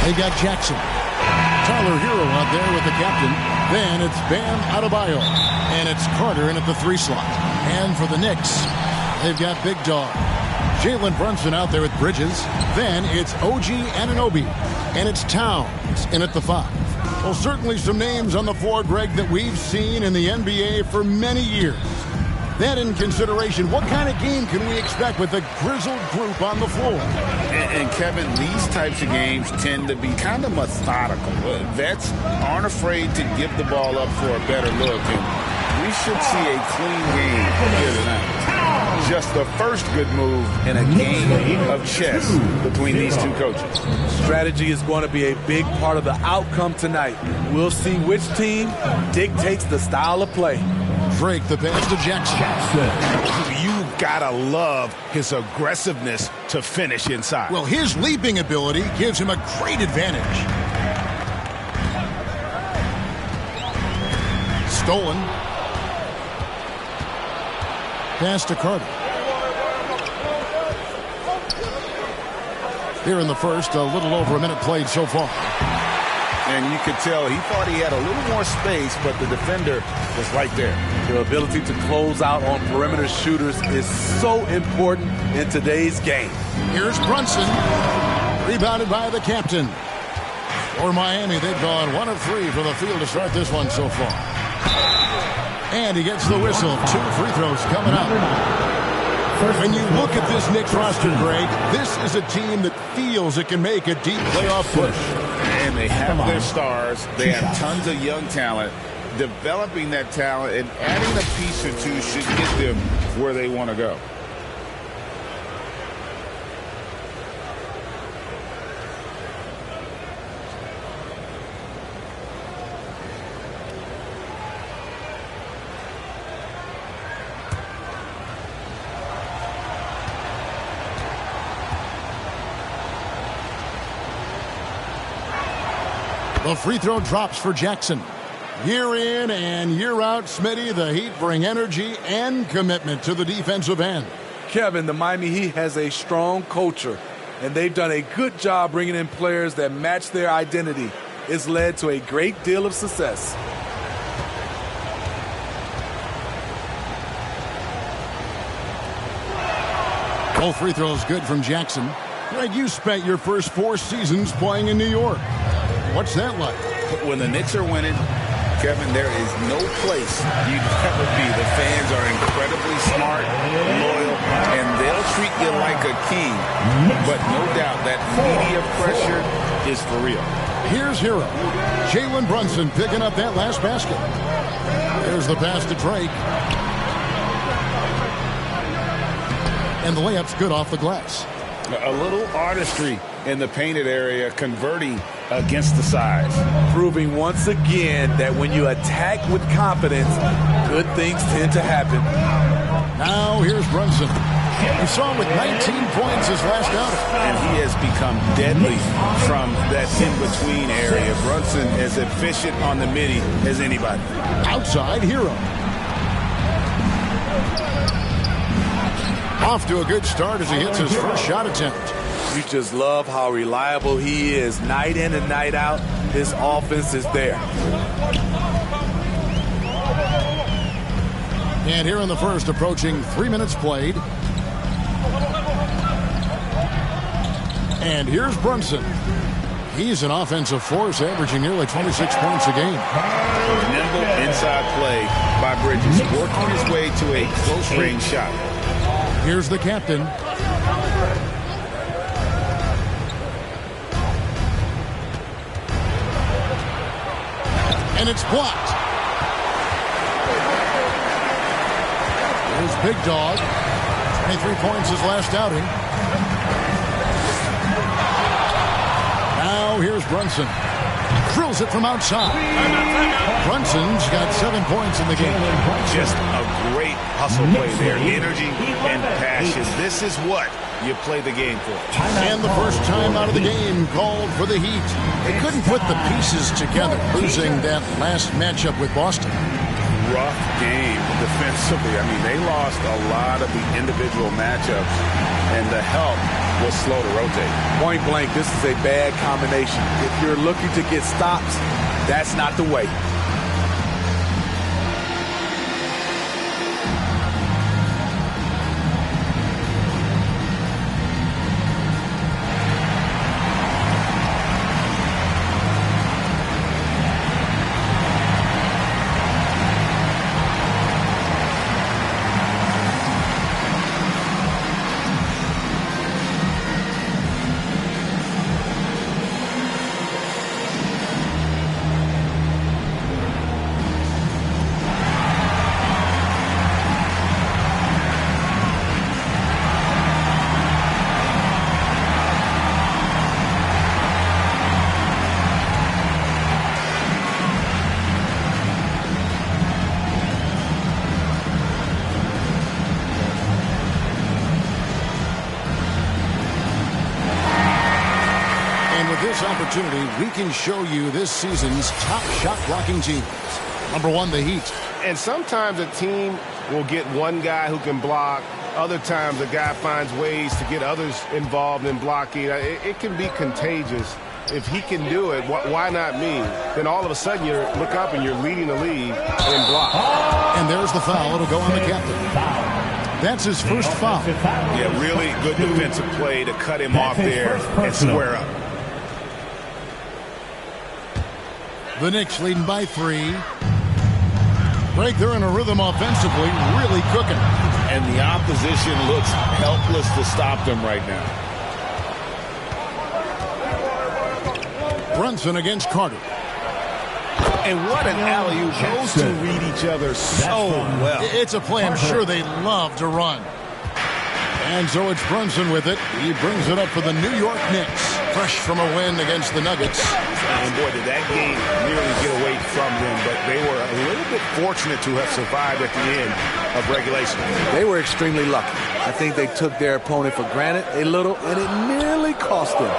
They got Jackson. Tyler Hero out there with the captain. Then it's Bam Adebayo. And it's Carter in at the 3 slot. And for the Knicks, they've got Big Dog. Jalen Brunson out there with Bridges. Then it's OG Anunoby. And it's Towns in at the 5. Well, certainly some names on the floor, Greg, that we've seen in the NBA for many years. That in consideration, what kind of game can we expect with a grizzled group on the floor? And Kevin, these types of games tend to be kind of methodical. Vets aren't afraid to give the ball up for a better look, and we should see a clean game here tonight. Just the first good move in a game of chess between these two coaches. Strategy is going to be a big part of the outcome tonight. We'll see which team dictates the style of play. Drake, the pass to Jackson. You gotta love his aggressiveness to finish inside. Well, his leaping ability gives him a great advantage. Stolen. Pass to Carter. Here in the first, a little over a minute played so far. And you could tell he thought he had a little more space, but the defender was right there. The ability to close out on perimeter shooters is so important in today's game. Here's Brunson. Rebounded by the captain. For Miami, they've gone 1 of 3 from the field to start this one so far. And he gets the whistle. 2 free throws coming up. When you look at this Knicks roster, Greg, this is a team that feels it can make a deep playoff push. And they have their stars. They have tons of young talent. Developing that talent and adding a piece or two should get them where they want to go. The free throw drops for Jackson. Year in and year out, Smitty, the Heat bring energy and commitment to the defensive end. Kevin, the Miami Heat has a strong culture, and they've done a good job bringing in players that match their identity. It's led to a great deal of success. Both free throws good from Jackson. Greg, you spent your first 4 seasons playing in New York. What's that like? When the Knicks are winning, Kevin, there is no place you'd ever be. The fans are incredibly smart, loyal, and they'll treat you like a king. But no doubt that media pressure is for real. Here's Hero. Jalen Brunson picking up that last basket. There's the pass to Drake. And the layup's good off the glass. A little artistry in the painted area, converting against the size. Proving once again that when you attack with confidence, good things tend to happen. Now here's Brunson. You saw him with 19 points his last outing. And he has become deadly from that in-between area. Brunson as efficient on the midi as anybody. Outside, Hero. Off to a good start as he hits his first shot attempt. You just love how reliable he is. Night in and night out, his offense is there. And here in the first, approaching 3 minutes played. And here's Brunson. He's an offensive force, averaging nearly 26 points a game. Nimble inside play by Bridges, working his way to a close-range shot. Here's the captain. And it's blocked. Here's Big Dog. 23 points his last outing. Now here's Brunson. Drills it from outside. Brunson's got 7 points in the game. Just a great hustle play there. Energy and passion. This is what you play the game for. And the first time out of the game called for the Heat. They couldn't put the pieces together, losing that last matchup with Boston. Rough game defensively. I mean, they lost a lot of the individual matchups, and the help was slow to rotate. Point blank, this is a bad combination. If you're looking to get stops, that's not the way. Opportunity, we can show you this season's top shot blocking teams. Number one, the Heat. And sometimes a team will get one guy who can block. Other times a guy finds ways to get others involved in blocking. It can be contagious. If he can do it, why not me? Then all of a sudden you look up and you're leading the league in block. And there's the foul. It'll go on the captain. That's his first foul. Yeah, really good defensive play to cut him off there and square up. The Knicks leading by 3. Greg, they're in a rhythm offensively, really cooking. And the opposition looks helpless to stop them right now. Brunson against Carter. And what an alley-oop. Those two read each other so well. It's a play I'm sure they love to run. And so it's Brunson with it. He brings it up for the New York Knicks. Fresh from a win against the Nuggets. And boy, did that game nearly get away from them, but they were a little bit fortunate to have survived at the end of regulation. They were extremely lucky. I think they took their opponent for granted a little, and it nearly cost them.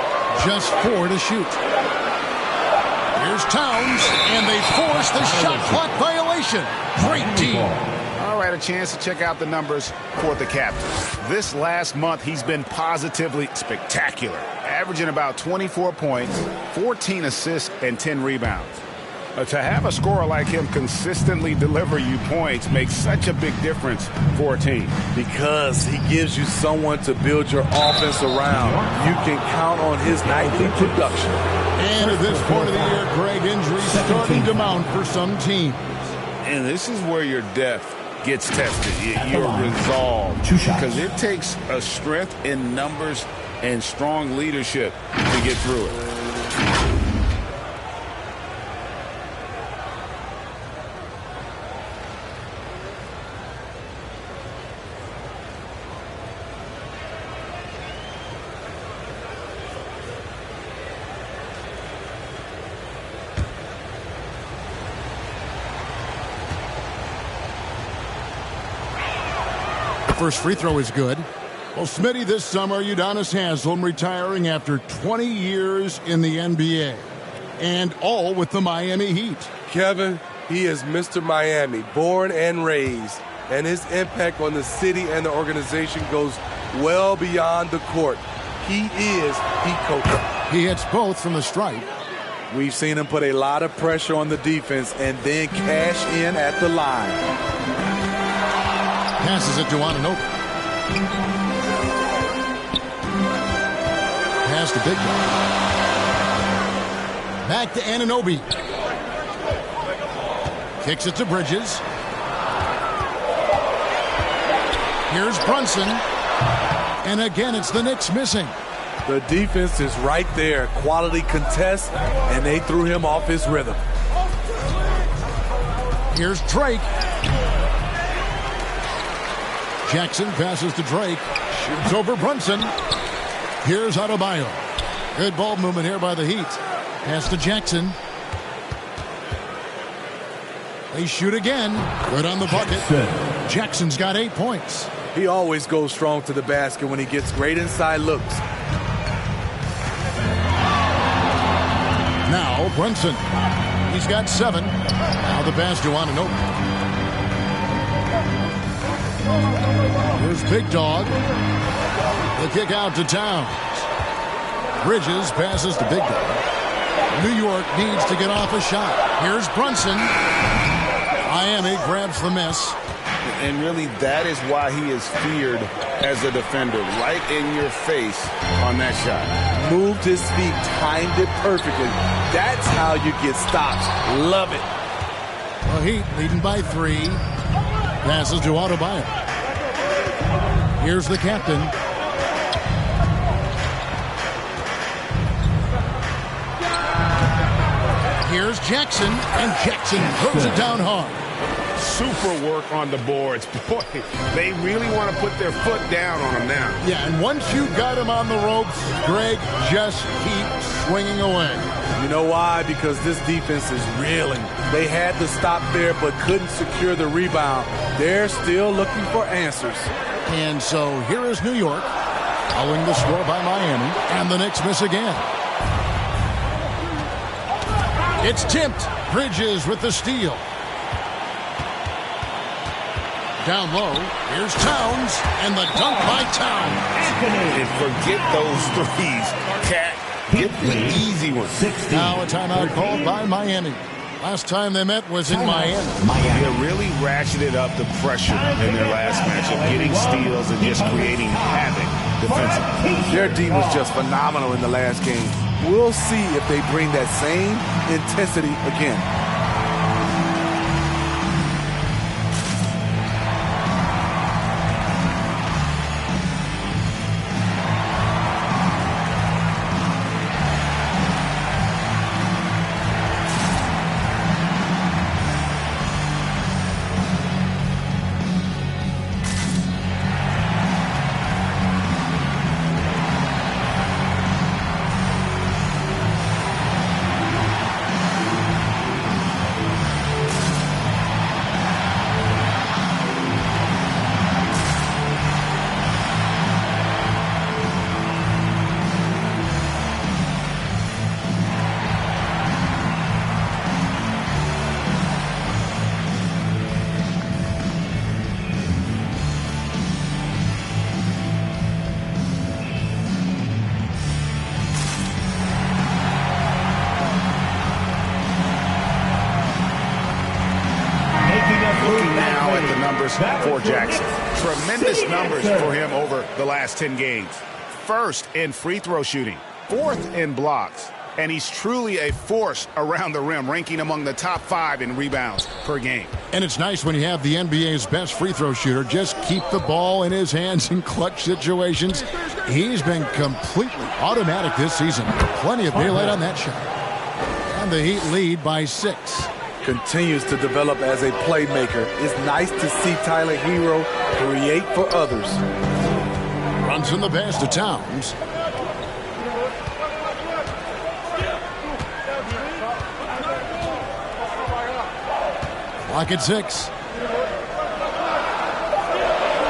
Just 4 to shoot. Here's Towns, and they force the shot clock violation. Great team. All right, a chance to check out the numbers for the captain. This last month, he's been positively spectacular, averaging about 24 points, 14 assists, and 10 rebounds. To have a scorer like him consistently deliver you points makes such a big difference for a team. Because he gives you someone to build your offense around. You can count on his nightly production. And at this point of the year, Greg, injuries starting to mount for some teams. And this is where your depth gets tested, your resolve. Because it takes a strength in numbers and strong leadership to get through it. First free throw is good. Well, Smitty, this summer, Udonis Haslem retiring after 20 years in the NBA. And all with the Miami Heat. Kevin, he is Mr. Miami, born and raised. And his impact on the city and the organization goes well beyond the court. He is Heat coach. He hits both from the stripe. We've seen him put a lot of pressure on the defense and then cash in at the line. Passes it to Anunoby. Pass to Big Dog. Back to Anunoby. Kicks it to Bridges. Here's Brunson. And again, it's the Knicks missing. The defense is right there. Quality contest, and they threw him off his rhythm. Here's Drake. Jackson passes to Drake. Shoots over Brunson. Here's Adebayo. Good ball movement here by the Heat. Pass to Jackson. They shoot again. Good on the bucket. Jackson's got 8 points. He always goes strong to the basket when he gets great inside looks. Now Brunson. He's got 7. Now the pass to Anunoby. Here's Big Dog. The kick out to Towns. Bridges passes to Big Dog. New York needs to get off a shot. Here's Brunson. Miami grabs the miss. And really, that is why he is feared as a defender, right in your face on that shot. Moved his feet, timed it perfectly. That's how you get stops. Love it. The Heat leading by 3. Passes to Adebayo. Here's the captain. Here's Jackson, and Jackson throws it down hard. Super work on the boards. Boy, they really want to put their foot down on him now. Yeah, and once you got him on the ropes, Greg, just keep swinging away. You know why? Because this defense is reeling. They had to stop there but couldn't secure the rebound. They're still looking for answers. And so here is New York, following the score by Miami, and the Knicks miss again. It's tipped. Bridges with the steal. Down low, here's Towns, and the dunk by Towns. And forget those threes. Cat, get the easy ones. Now a timeout called by Miami. Last time they met was in Miami. They really ratcheted up the pressure in their last matchup, getting steals and just creating havoc defensively. Their D was just phenomenal in the last game. We'll see if they bring that same intensity again. For Jackson. Tremendous numbers for him over the last 10 games. First in free throw shooting, 4th in blocks, and he's truly a force around the rim, ranking among the top 5 in rebounds per game. And it's nice when you have the NBA's best free throw shooter just keep the ball in his hands in clutch situations. He's been completely automatic this season. Plenty of daylight on that shot. And the Heat lead by 6. Continues to develop as a playmaker. It's nice to see Tyler Hero create for others. Runs in the pass to Towns. Clock at 6.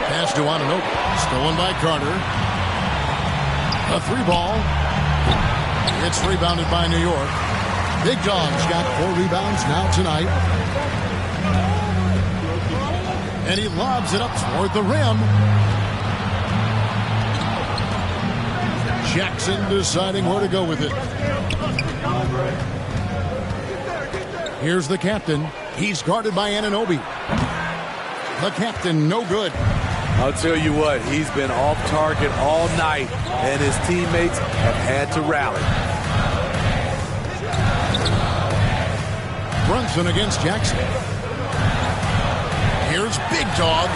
Pass to Anunoby. Stolen by Carter. A 3 ball. It's rebounded by New York. Big Dog's got 4 rebounds now tonight. And he lobs it up toward the rim. Jackson deciding where to go with it. Here's the captain. He's guarded by Anunoby. The captain, no good. I'll tell you what, he's been off target all night, and his teammates have had to rally. Brunson against Jackson. Here's Big Dog.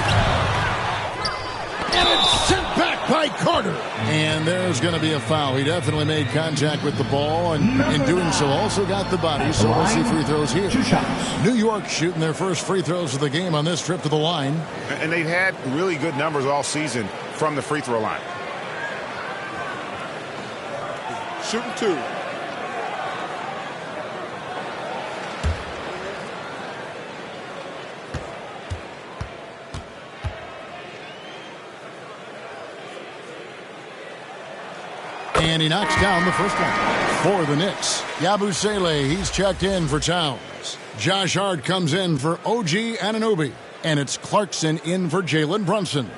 And it's sent back by Carter. And there's going to be a foul. He definitely made contact with the ball, and in doing so also got the body, so we'll see free throws here. New York shooting their first free throws of the game on this trip to the line. And they've had really good numbers all season from the free throw line. Shooting 2. And he knocks down the first one for the Knicks. Yabusele, he's checked in for Towns. Josh Hart comes in for OG Anunoby. And it's Clarkson in for Jalen Brunson.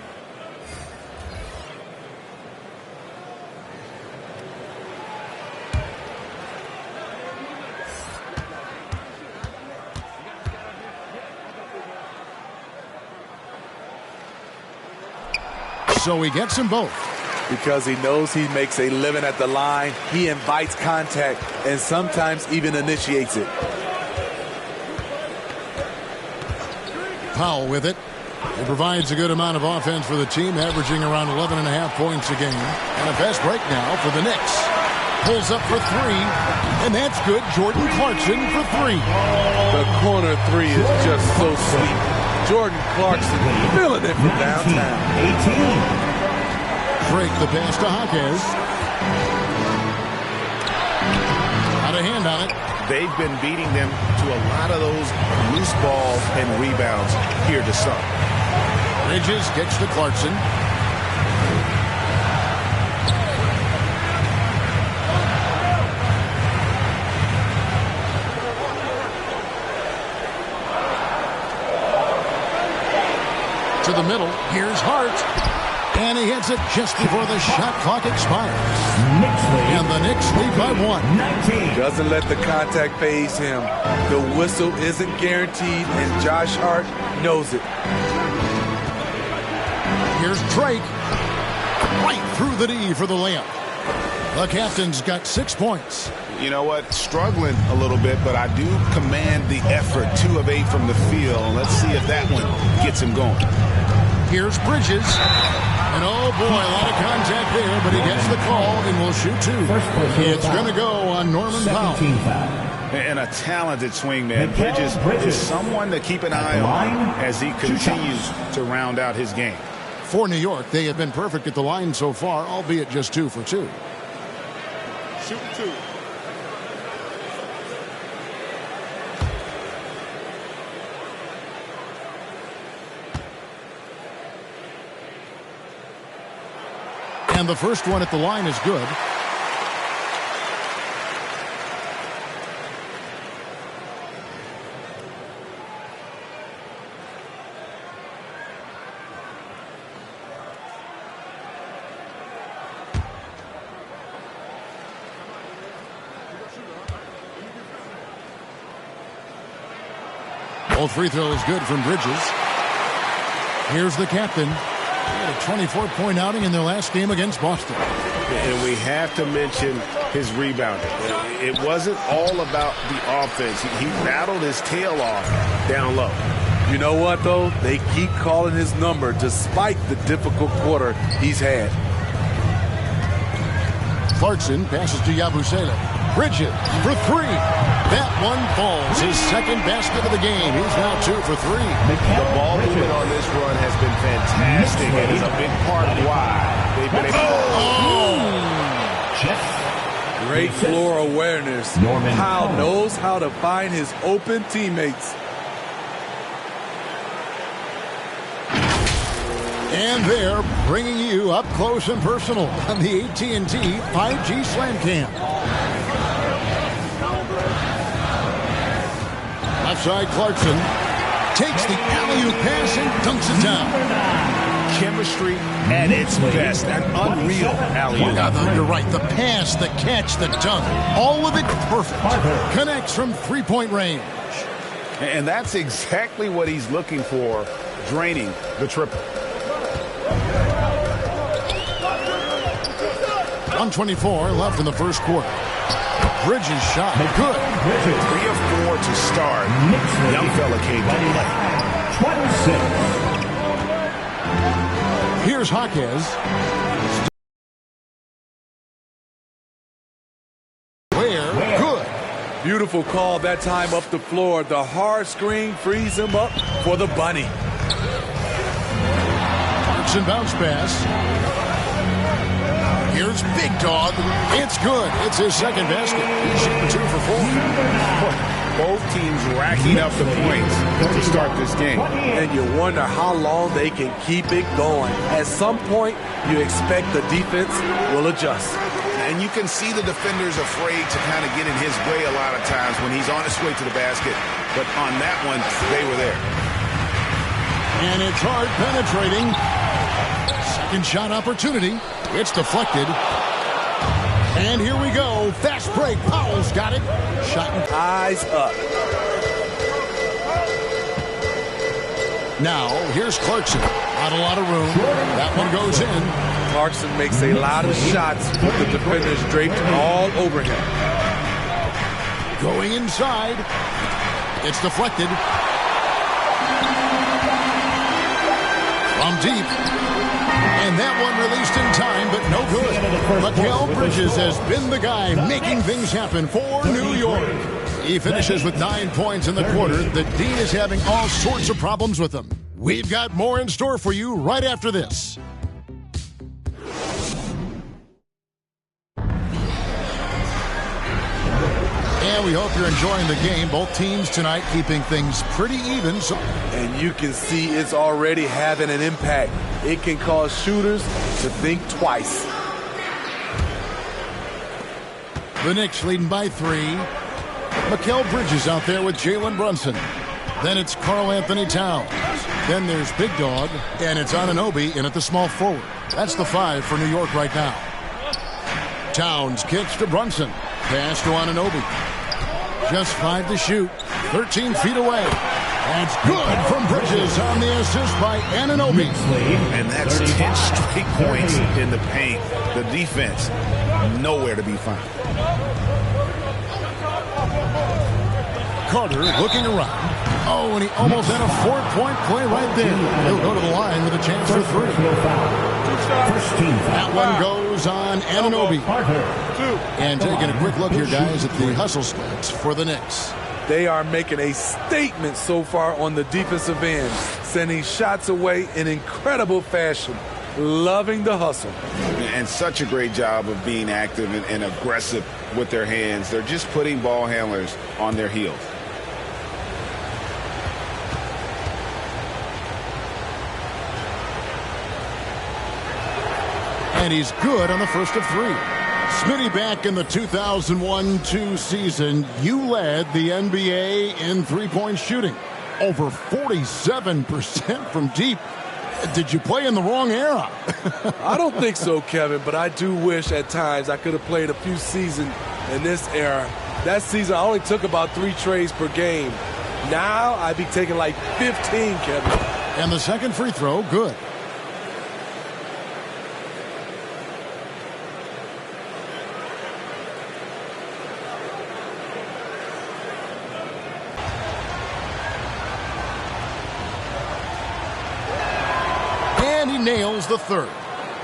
So he gets them both. Because he knows he makes a living at the line, he invites contact and sometimes even initiates it. Powell with it. He provides a good amount of offense for the team, averaging around 11.5 points a game. And a fast break now for the Knicks. Pulls up for three, and that's good. Jordan Clarkson for three. The corner three is just so sweet. Jordan Clarkson feeling it from downtown. 18. Drake the pass to Hawkins. Got a hand on it. They've been beating them to a lot of those loose balls and rebounds here to some. Bridges gets to Clarkson. To the middle. Here's Hart. And he hits it just before the shot clock expires. And the Knicks lead by 1. 19. Doesn't let the contact phase him. The whistle isn't guaranteed, and Josh Hart knows it. Here's Drake. Right through the D for the layup. The captain's got 6 points. You know what? Struggling a little bit, but I do command the effort. 2 of 8 from the field. Let's see if that one gets him going. Here's Bridges. And oh boy, a lot of contact there, but he gets the call and will shoot 2. It's going to go on Norman Powell. And a talented swingman. Bridges is someone to keep an eye on as he continues to round out his game. For New York, they have been perfect at the line so far, albeit just 2 for 2. Shoot 2. And the first one at the line is good. Both free throws good from Bridges. Here's the captain. They had a 24-point outing in their last game against Boston. And we have to mention his rebounding. It wasn't all about the offense. He battled his tail off down low. You know what, though? They keep calling his number despite the difficult quarter he's had. Clarkson passes to Yabusele. Bridges for 3. That one falls. His second basket of the game. He's now 2 for 3. The ball movement on this run has been fantastic, and is a big part of why they've been able to... Great floor awareness. Powell knows how to find his open teammates. And they're bringing you up close and personal on the AT&T 5G Slam Cam. Left side, Clarkson takes the alley-oop pass and dunks it down. Chemistry at its best. An unreal alley-oop. Yeah, you're right. The pass, the catch, the dunk. All of it perfect. Connects from three-point range. And that's exactly what he's looking for, draining the triple. 1:24 left in the first quarter. Bridges shot. Good. 3 of 4 to start. Young fella came to play. 26. Here's Hawkins. Where? Good. Beautiful call that time up the floor. The hard screen frees him up for the bunny. Clarkson bounce pass. Here's Big Dog. It's good. It's his second basket. He's shooting 2 for 4. Both teams racking up the points to start this game. And you wonder how long they can keep it going. At some point, you expect the defense will adjust. And you can see the defenders afraid to kind of get in his way a lot of times when he's on his way to the basket. But on that one, they were there. And it's hard penetrating. Second shot opportunity. It's deflected. And here we go. Fast break. Powell's got it. Shot. Eyes up. Now, here's Clarkson. Not a lot of room. That one goes in. Clarkson makes a lot of shots with the defenders draped all over him. Going inside. It's deflected. From deep. And that one released in time, but no good. Mikal Bridges has been the guy making things happen for New York. He finishes with 9 points in the quarter. The Dean is having all sorts of problems with him. We've got more in store for you right after this. And we hope you're enjoying the game. Both teams tonight keeping things pretty even. And you can see it's already having an impact. It can cause shooters to think twice. The Knicks leading by 3. Mikal Bridges out there with Jalen Brunson. Then it's Karl-Anthony Towns. Then there's Big Dog, and it's Anunoby in at the small forward. That's the 5 for New York right now. Towns kicks to Brunson. Pass to Anunoby. Just 5 to shoot. 13 feet away. That's good from Bridges on the assist by Anunoby. And that's 10 straight points in the paint. The defense, nowhere to be found. Carter looking around. Oh, and he almost had a 4-point play right there. He'll go to the line with a chance for 3. That one goes on Anunoby. And taking a quick look here, guys, at the hustle stats for the Knicks. They are making a statement so far on the defensive end, sending shots away in incredible fashion. Loving the hustle. And such a great job of being active and aggressive with their hands. They're just putting ball handlers on their heels. And he's good on the first of 3. Smitty, back in the 2001-2 season, you led the NBA in three-point shooting. Over 47% from deep. Did you play in the wrong era? I don't think so, Kevin, but I do wish at times I could have played a few seasons in this era. That season, I only took about 3 trades per game. Now, I'd be taking like 15, Kevin. And the second free throw, good. Nails the third.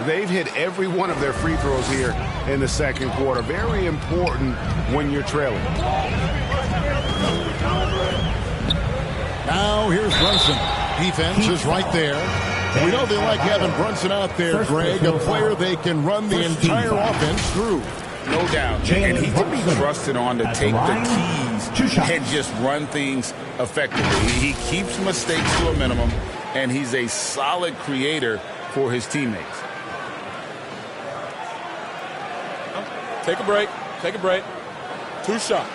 They've hit every one of their free throws here in the second quarter. Very important when you're trailing. Now here's Brunson. Defense is right there. We know they like having Brunson out there, Greg, a player they can run the entire offense through. No doubt. And he can be trusted on to take the keys and just run things effectively. He keeps mistakes to a minimum, and he's a solid creator for his teammates. Take a break. Take a break. 2 shots.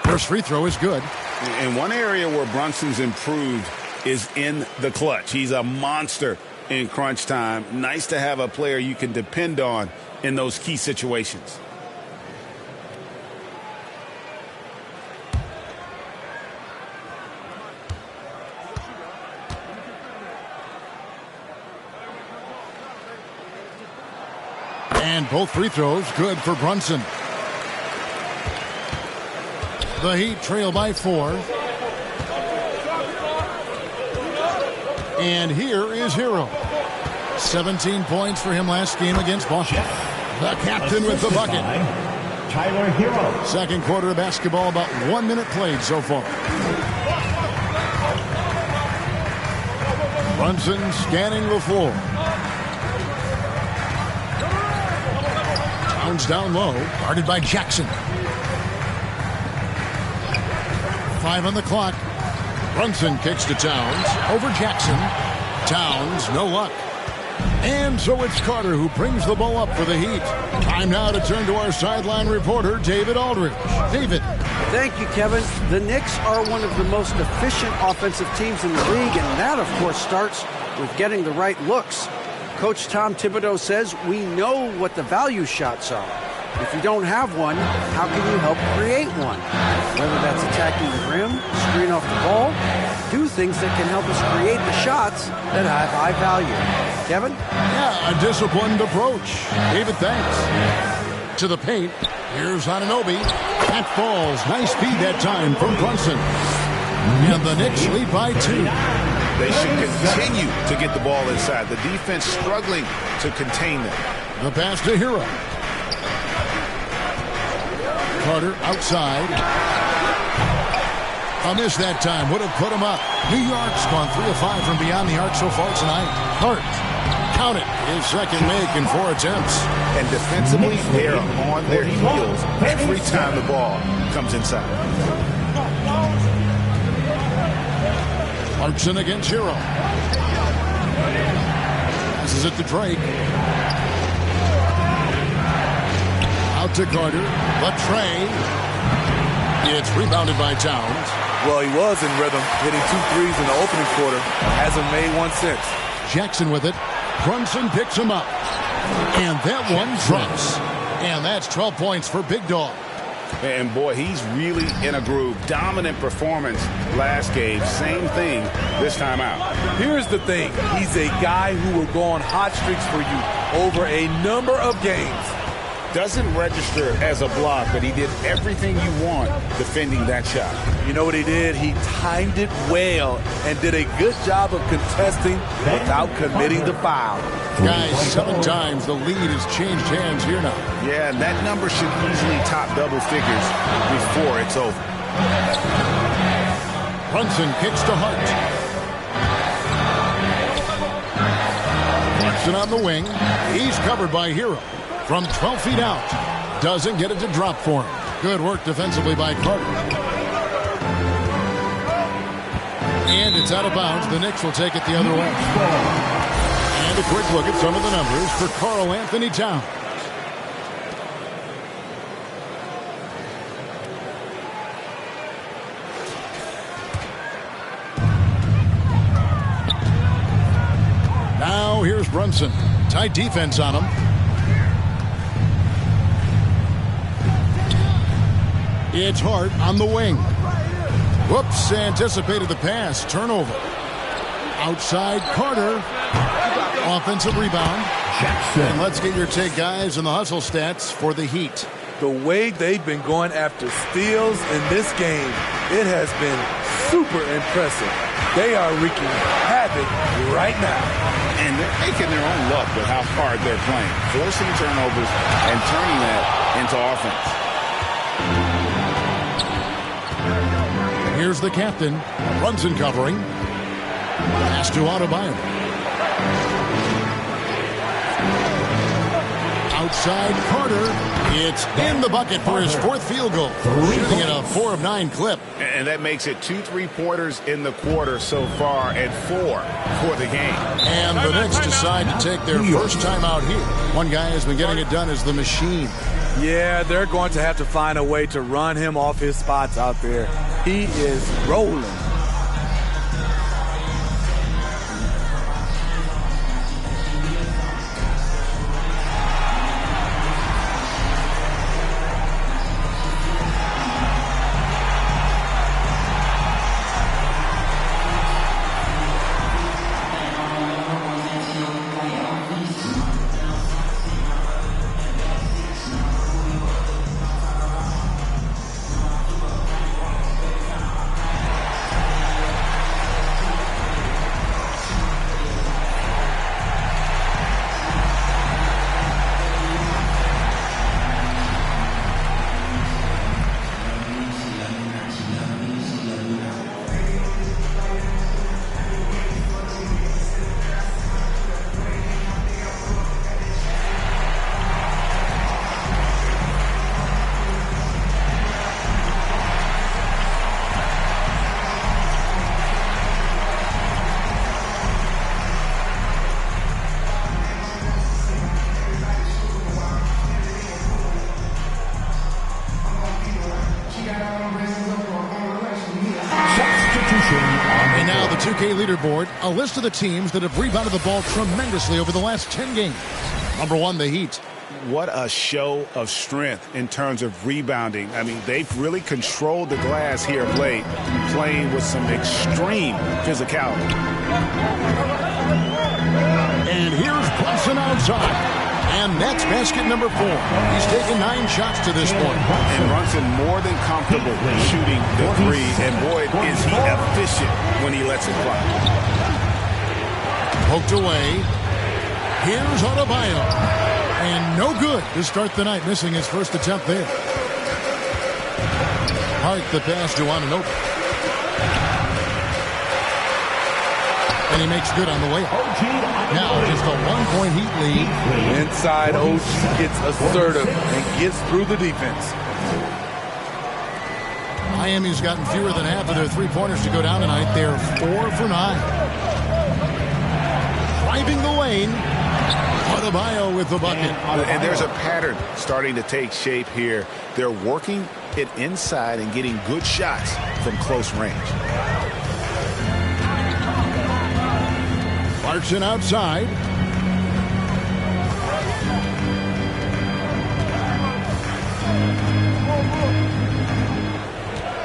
First free throw is good. And one area where Brunson's improved is in the clutch. He's a monster in crunch time. Nice to have a player you can depend on in those key situations. And both free throws good for Brunson. The Heat trail by 4. And here is Hero. 17 points for him last game against Boston. The captain with the bucket. Tyler Hero. Second quarter of basketball, about 1 minute played so far. Brunson scanning the floor. Towns down low, guarded by Jackson. 5 on the clock. Brunson kicks to Towns. Over Jackson. Towns, no luck. And so it's Carter who brings the ball up for the Heat. Time now to turn to our sideline reporter, David Aldridge. David. Thank you, Kevin. The Knicks are one of the most efficient offensive teams in the league, and that, of course, starts with getting the right looks. Coach Tom Thibodeau says we know what the value shots are. If you don't have one, how can you help create one? Whether that's attacking the rim, screen off the ball, do things that can help us create the shots that have high value. Kevin? Yeah, a disciplined approach. David, thanks. To the paint. Here's Anunoby. That falls. Nice speed that time from Brunson. And the Knicks lead by 2. They should continue to get the ball inside. The defense struggling to contain them. The pass to Hero. Carter outside. A miss that time. Would have put him up. New York's gone 3 of 5 from beyond the arc so far tonight. Hart. Count it. His second make in 4 attempts. And defensively, they're on their heels every time the ball comes inside. Clarkson against Hero. Passes it to Drake. Out to Carter. But Trey. It's rebounded by Towns. Well, he was in rhythm, hitting 2 threes in the opening quarter. Hasn't made one since. Jackson with it. Brunson picks him up. And that one drops. And that's 12 points for Big Dog. And boy, he's really in a groove. Dominant performance last game. Same thing this time out. Here's the thing. He's a guy who will go on hot streaks for you over a number of games. Doesn't register as a block, but he did everything you want defending that shot. You know what he did? He timed it well and did a good job of contesting without committing the foul. Guys, 7 times the lead has changed hands here now. Yeah, and that number should easily top double figures before it's over. Brunson kicks to Hart. Clarkson on the wing. He's covered by Hero. From 12 feet out. Doesn't get it to drop for him. Good work defensively by Carter. And it's out of bounds. The Knicks will take it the other way. And a quick look at some of the numbers for Karl Anthony Towns. Now here's Brunson. Tight defense on him. It's Hart on the wing. Whoops, anticipated the pass. Turnover. Outside Carter. Offensive rebound. Jackson. And let's get your take, guys, on the hustle stats for the Heat. The way they've been going after steals in this game, it has been super impressive. They are wreaking havoc right now. And they're making their own luck with how hard they're playing. Forcing turnovers and turning that into offense. Here's the captain. Brunson covering. Pass to Adebayo. Outside Carter. It's in the bucket for his 4th field goal. Shooting at a 4 of 9 clip. And that makes it 2 3-pointers in the quarter so far and 4 for the game. And the Knicks decide to take their first time out here. One guy has been getting it done as the machine. Yeah, they're going to have to find a way to run him off his spots out there. He is rolling. 2K leaderboard, a list of the teams that have rebounded the ball tremendously over the last 10 games. Number 1, the Heat. What a show of strength in terms of rebounding. I mean, they've really controlled the glass here of late, playing with some extreme physicality. And here's Brunson outside. And that's basket number 4. He's taken 9 shots to this point. And Brunson more than comfortable shooting the 3. And boy, is he efficient when he lets it fly. Poked away. Here's Adebayo. And no good to start the night, missing his first attempt there. Hart the pass to Anunoby. And he makes good on the way. Now just a 1-point Heat lead. Inside, OG gets assertive and gets through the defense. Miami's gotten fewer than half of their three-pointers to go down tonight. They're 4 for 9. Driving the lane. Adebayo with the bucket. And there's a pattern starting to take shape here. They're working it inside and getting good shots from close range. Clarkson outside.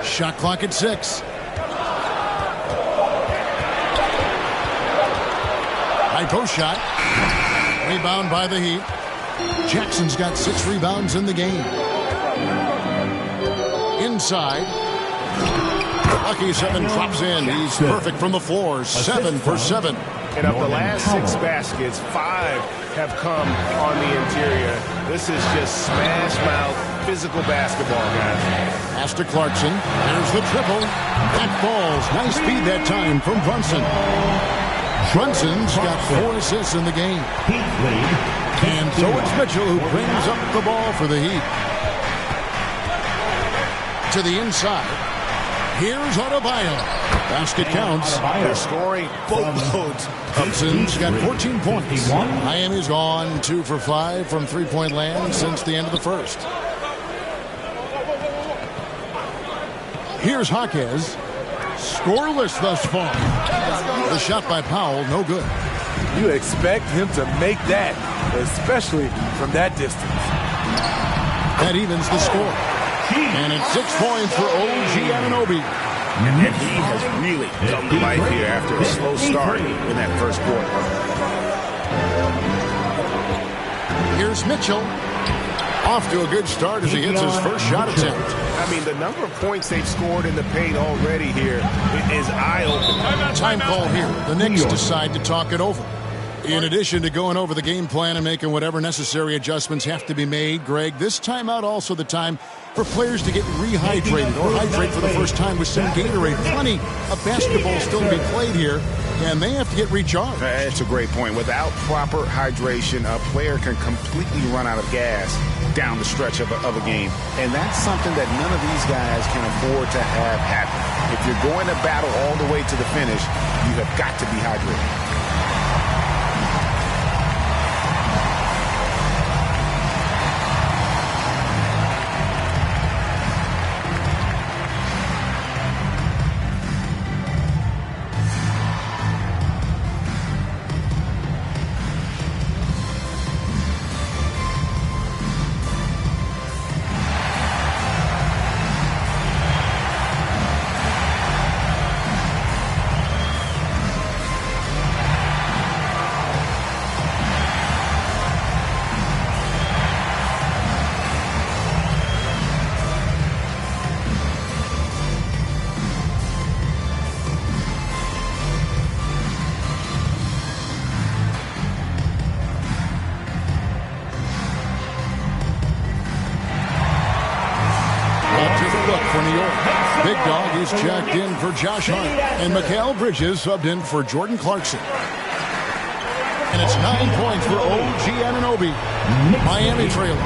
Shot clock at 6. High post shot. Rebound by the Heat. Jackson's got 6 rebounds in the game. Inside. Lucky 7 drops in. He's perfect from the floor. 7 for 7. And of the last 6 baskets, 5 have come on the interior. This is just smash mouth physical basketball, guys. Pass to Clarkson. There's the triple. That falls. Nice feed that time from Brunson. Brunson's got 4 assists in the game. And so it's Mitchell who brings up the ball for the Heat. To the inside. Here's Adebayo. Basket counts. They're scoring boatloads. Brunson's got 14 points. Miami's gone 2 for 5 from three-point land since the end of the first. Here's Jaquez. Scoreless thus far. The shot by Powell, no good. You expect him to make that, especially from that distance. That evens the score. And it's 6 points for OG Anunoby. And he has really come to life here after a slow start in that first quarter. Here's Mitchell. Off to a good start as he hits his first shot attempt. I mean, the number of points they've scored in the paint already here is eye-opening. Time call here. The Knicks decide to talk it over. In addition to going over the game plan and making whatever necessary adjustments have to be made, Greg, this timeout also the time for players to get rehydrated or hydrate for the first time with some Gatorade. Plenty of basketball still to be played here, and they have to get recharged. That's a great point. Without proper hydration, a player can completely run out of gas down the stretch of a game. And that's something that none of these guys can afford to have happen. If you're going to battle all the way to the finish, you have got to be hydrated. For New York, Big Dog is checked in for Josh Hart, and Mikal Bridges subbed in for Jordan Clarkson. And it's 9 points for OG Anunoby. Miami trailing.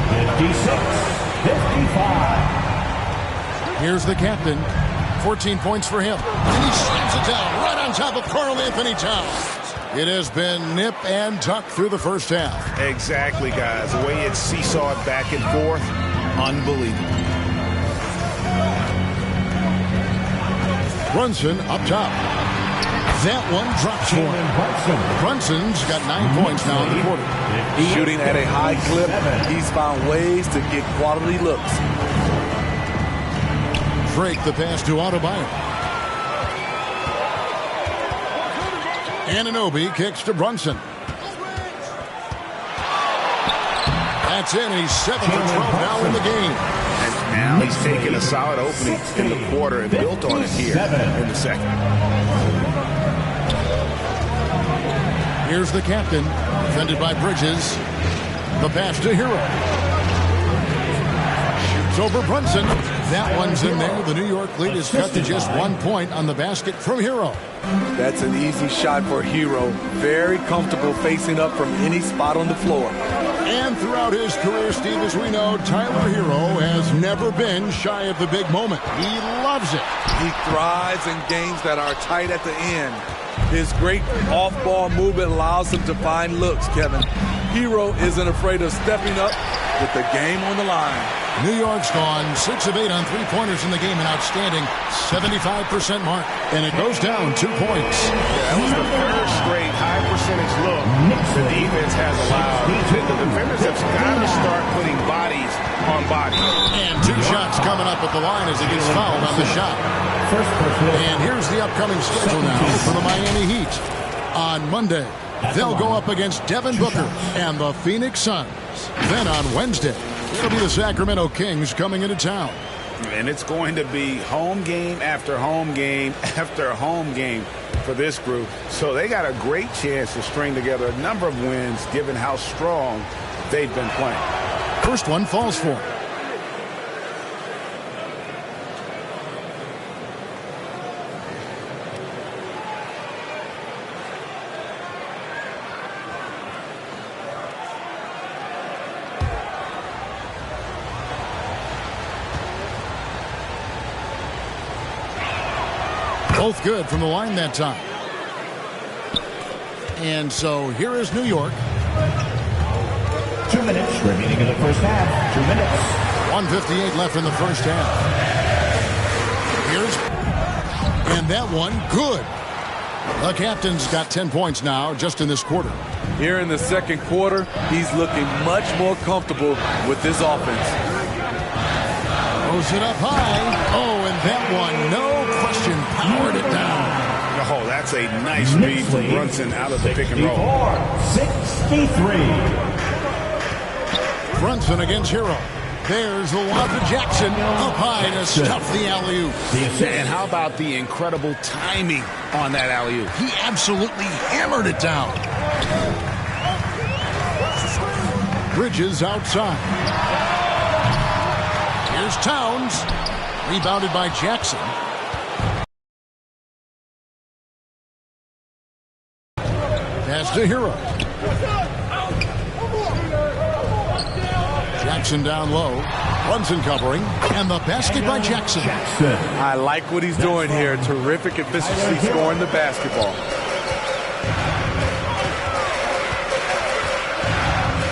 56-55. Here's the captain. 14 points for him. And he slams it down right on top of Karl Anthony Towns. It has been nip and tuck through the first half. Exactly, guys. The way it's seesawed back and forth, unbelievable. Brunson up top. That one drops for him. Brunson's got 9 points now in the quarter. Shooting at a high clip, he's found ways to get quality looks. Drake the pass to Adebayo. Anunoby kicks to Brunson. That's in. He's 7 for 12 now in the game. And now he's taken a solid opening in the quarter and built on it here in the second. Here's the captain, defended by Bridges. The pass to Hero. Shoots over Brunson. That one's in there. The New York lead is cut to just 1 point on the basket from Hero. That's an easy shot for Hero. Very comfortable facing up from any spot on the floor. And throughout his career, Steve, as we know, Tyler Hero has never been shy of the big moment. He loves it. He thrives in games that are tight at the end. His great off-ball movement allows him to find looks, Kevin. Hero isn't afraid of stepping up with the game on the line. New York's gone 6 of 8 on three-pointers in the game, an outstanding 75% mark. And it goes down 2 points. That was the third straight high-percentage look the defense has allowed. The defenders have got to start putting bodies on bodies. And 2 shots coming up at the line as he gets fouled on the shot. And here's the upcoming schedule now for the Miami Heat. On Monday, they'll go up against Devin Booker and the Phoenix Suns. Then on Wednesday, it'll be the Sacramento Kings coming into town. And it's going to be home game after home game after home game for this group. So they got a great chance to string together a number of wins given how strong they've been playing. First one falls for him. Both good from the line that time. And so here is New York. 2 minutes remaining in the first half. 2 minutes. 1:58 left in the first half. And that one, good. The captain's got 10 points now just in this quarter. Here in the second quarter, he's looking much more comfortable with this offense. Throws it up high. Oh, and that one, no question, powered it down. Oh, that's a nice read from Brunson out of the pick and roll. 63. Brunson against Hero. There's the lob to Jackson. Up high to stuff the alley-oop. And how about the incredible timing on that alley-oop? He absolutely hammered it down. Bridges outside. Here's Towns. Rebounded by Jackson. Pass to Hero. Jackson down low. Brunson covering. And the basket by Jackson. I like what he's doing here. Terrific efficiency scoring the basketball.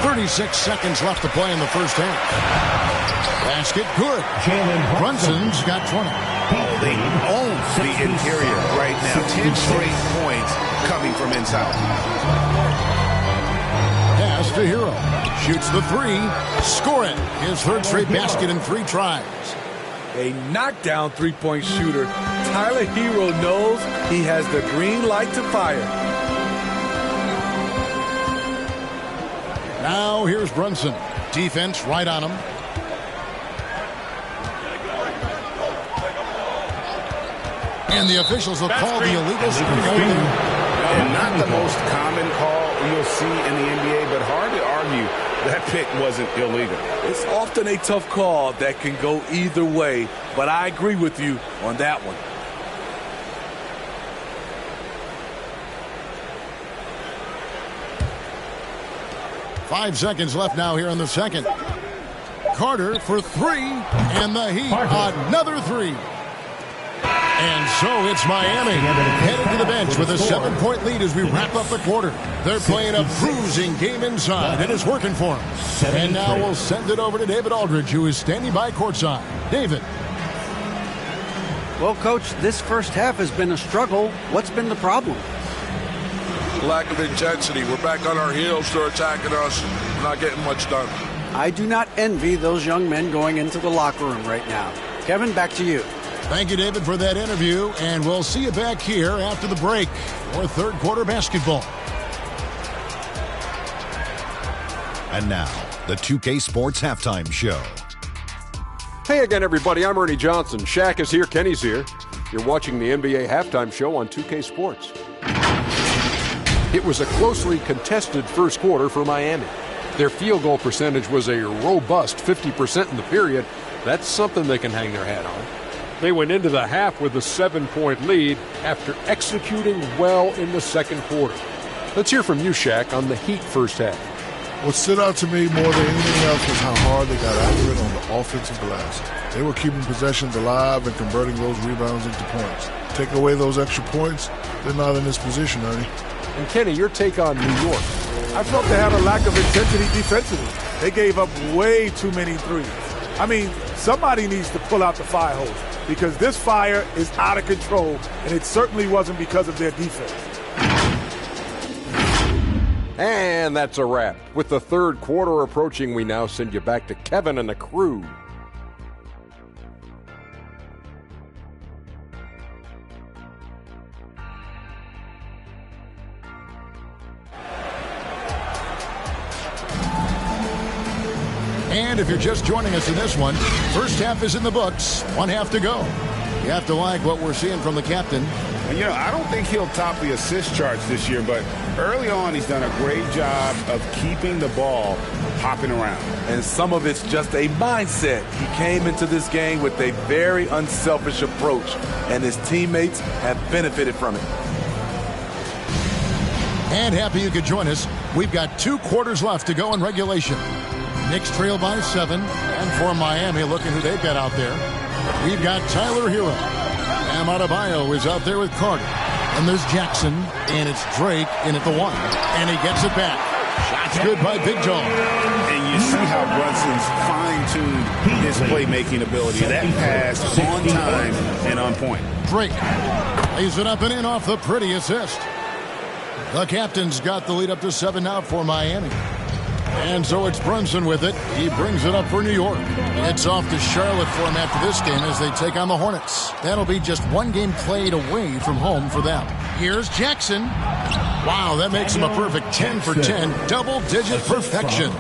36 seconds left to play in the first half. Basket good. Brunson's got 20. They own the interior right now. 10 straight points coming from inside. Pass to Hero. Shoots the three. Score it. His third straight basket in 3 tries. A knockdown three-point shooter. Tyler Hero knows he has the green light to fire. Now here's Brunson. Defense right on him. And the officials will call the illegal screen. And not the most common call you'll see in the NBA, but hard to argue that pick wasn't illegal. It's often a tough call that can go either way, but I agree with you on that one. Five seconds left now here in the second. Carter for 3, and the Heat another 3. And so it's Miami headed to the bench with a 7-point lead as we wrap up the quarter. They're playing a bruising game inside, and it's working for them. And now we'll send it over to David Aldridge, who is standing by courtside. David. Well, Coach, this first half has been a struggle. What's been the problem? Lack of intensity. We're back on our heels. They're attacking us. We're not getting much done. I do not envy those young men going into the locker room right now. Kevin, back to you. Thank you, David, for that interview, and we'll see you back here after the break for third quarter basketball. And now, the 2K Sports Halftime Show. Hey again, everybody. I'm Ernie Johnson. Shaq is here. Kenny's here. You're watching the NBA Halftime Show on 2K Sports. It was a closely contested first quarter for Miami. Their field goal percentage was a robust 50% in the period. That's something they can hang their hat on. They went into the half with a 7-point lead after executing well in the second quarter. Let's hear from you, Shaq, on the Heat first half. What stood out to me more than anything else was how hard they got after it on the offensive glass. They were keeping possessions alive and converting those rebounds into points. Take away those extra points, they're not in this position, Ernie. And Kenny, your take on New York. I felt they had a lack of intensity defensively. They gave up way too many threes. I mean, somebody needs to pull out the fire hose because this fire is out of control, and it certainly wasn't because of their defense. And that's a wrap. With the third quarter approaching, we now send you back to Kevin and the crew. And if you're just joining us in this one, first half is in the books, one half to go. You have to like what we're seeing from the captain. And, you know, I don't think he'll top the assist charts this year, but early on he's done a great job of keeping the ball hopping around. And some of it's just a mindset. He came into this game with a very unselfish approach, and his teammates have benefited from it. And happy you could join us. We've got 2 quarters left to go in regulation. Knicks trail by 7, and for Miami, looking who they've got out there. We've got Tyler Hero. Bam Adebayo is out there with Carter. And there's Jackson, and it's Drake in at the 1. And he gets it back. Shot's good by Big Dog. And you see how Brunson's fine-tuned his playmaking ability. That pass on time and on point. Drake lays it up and in off the pretty assist. The captain's got the lead up to 7 now for Miami. And so it's Brunson with it. He brings it up for New York. It's off to Charlotte for him after this game as they take on the Hornets. That'll be just 1 game played away from home for them. Here's Jackson. Wow, that makes him a perfect 10 for 10. Double-digit perfection.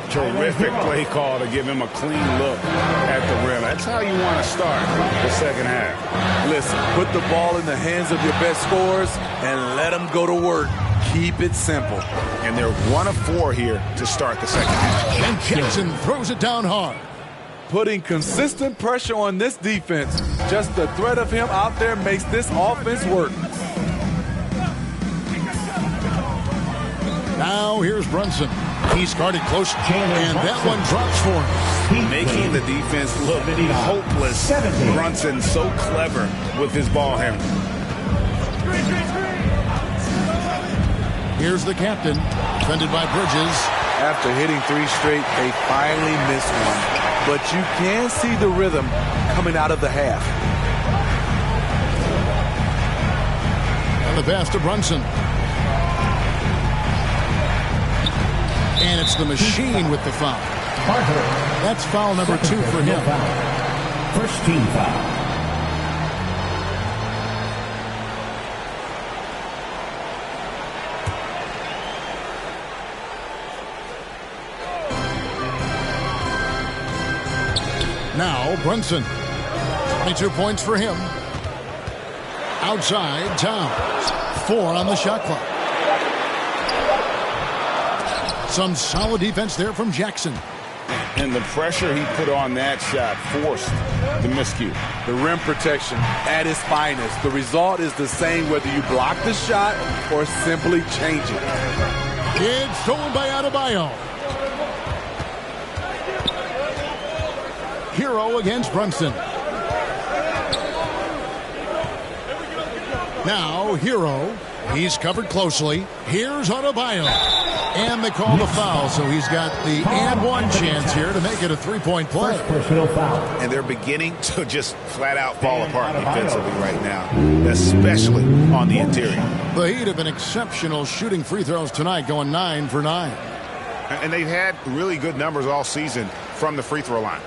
Terrific play call to give him a clean look at the rim. That's how you want to start the second half. Listen, put the ball in the hands of your best scorers and let them go to work. Keep it simple. And they're 1 of 4 here to start the second half. And Jackson throws it down hard. Putting consistent pressure on this defense. Just the threat of him out there makes this offense work. Now here's Brunson. He's guarded close, and that one drops for him. Making the defense look hopeless. Brunson so clever with his ball handling. Here's the captain, defended by Bridges. After hitting 3 straight, they finally missed one. But you can see the rhythm coming out of the half. And the pass to Brunson. And it's the machine with the foul. That's foul number 2 for him. First team foul. Now Brunson. 22 points for him. Outside, Towns. 4 on the shot clock. Some solid defense there from Jackson. And the pressure he put on that shot forced the miscue. The rim protection at its finest. The result is the same whether you block the shot or simply change it. It's stolen by Adebayo. Hero against Brunson. Now Hero He's covered closely. Here's Adebayo. And they call the foul, so he's got the and one chance here to make it a three-point play. And they're beginning to just flat-out fall apart defensively right now, especially on the interior. The Heat have been exceptional shooting free throws tonight, going 9 for 9. And they've had really good numbers all season from the free throw line.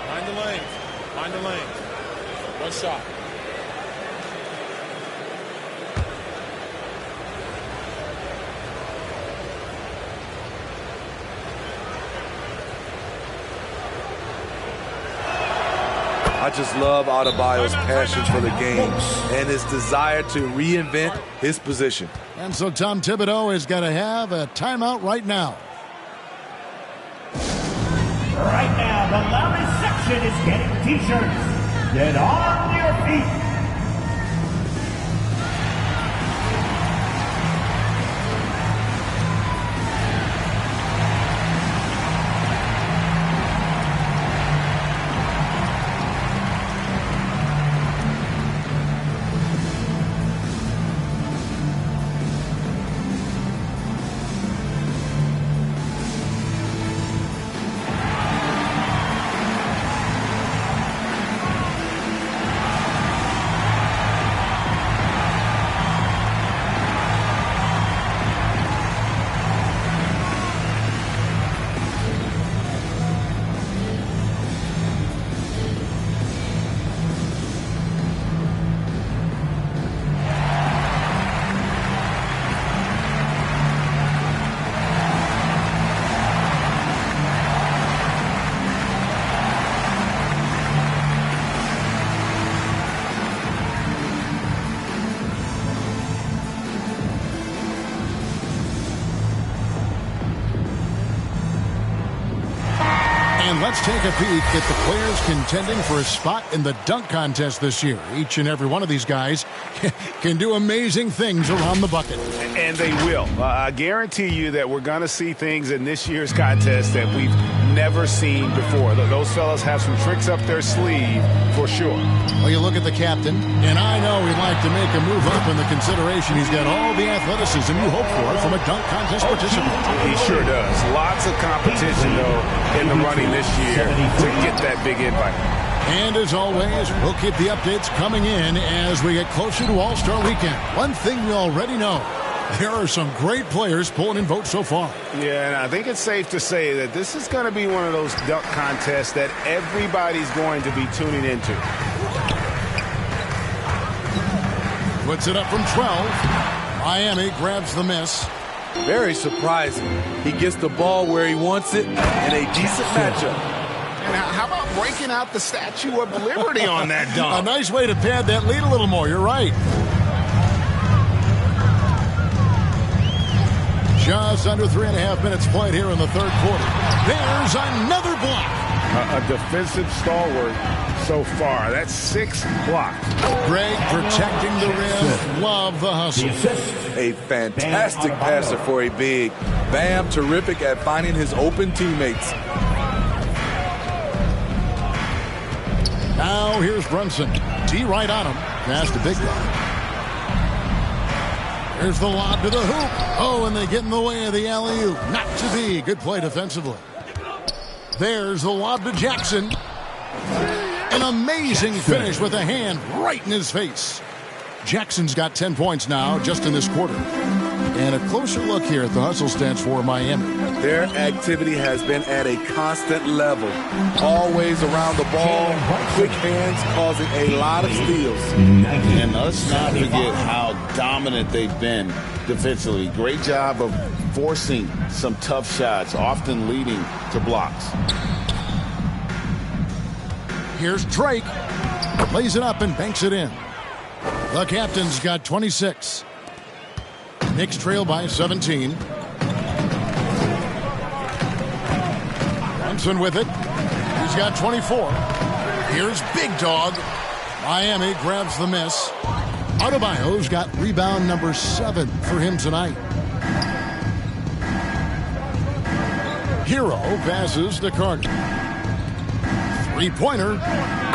Find the lanes. Find the lanes. One shot. I just love Adebayo's passion for the game and his desire to reinvent his position. And so Tom Thibodeau has got to have a timeout right now. Right now, the loudest section is getting T-shirts. Get on your feet. Let's take a peek at the players contending for a spot in the dunk contest this year. Each and every one of these guys can do amazing things around the bucket. And they will. I guarantee you that we're going to see things in this year's contest that we've never seen before. Those fellas have some tricks up their sleeve for sure. Well, you look at the captain, and I know he'd like to make a move up in the consideration. He's got all the athleticism you hope for from a dunk contest participant. He sure does. Lots of competition, though, in the running this year to get that big invite. And as always, we'll keep the updates coming in as we get closer to All-Star Weekend. One thing we already know, there are some great players pulling in votes so far. Yeah, and I think it's safe to say that this is going to be one of those dunk contests that everybody's going to be tuning into. Puts it up from 12. Miami grabs the miss. Very surprising. He gets the ball where he wants it in a decent matchup. And how about breaking out the Statue of Liberty on that dunk? A nice way to pad that lead a little more. You're right. Just under 3.5 minutes played here in the third quarter. There's another block. A defensive stalwart so far. That's 6 blocks. Greg protecting the rim. Love the hustle. A fantastic passer for a big. Bam, terrific at finding his open teammates. Now here's Brunson. D right on him. Pass to Big Dog. There's the lob to the hoop. Oh, and they get in the way of the alley-oop. Not to be. Good play defensively. There's the lob to Jackson. An amazing finish with a hand right in his face. Jackson's got 10 points now just in this quarter. And a closer look here at the hustle stats for Miami. Their activity has been at a constant level. Always around the ball, quick hands causing a lot of steals. And let's not forget how dominant they've been defensively. Great job of forcing some tough shots, often leading to blocks. Here's Drake. Lays it up and banks it in. The captain's got 26. Knicks trail by 17. Brunson with it. He's got 24. Here's Big Dog. Miami grabs the miss. Adebayo's got rebound number 7 for him tonight. Hero passes to Carter. Three-pointer.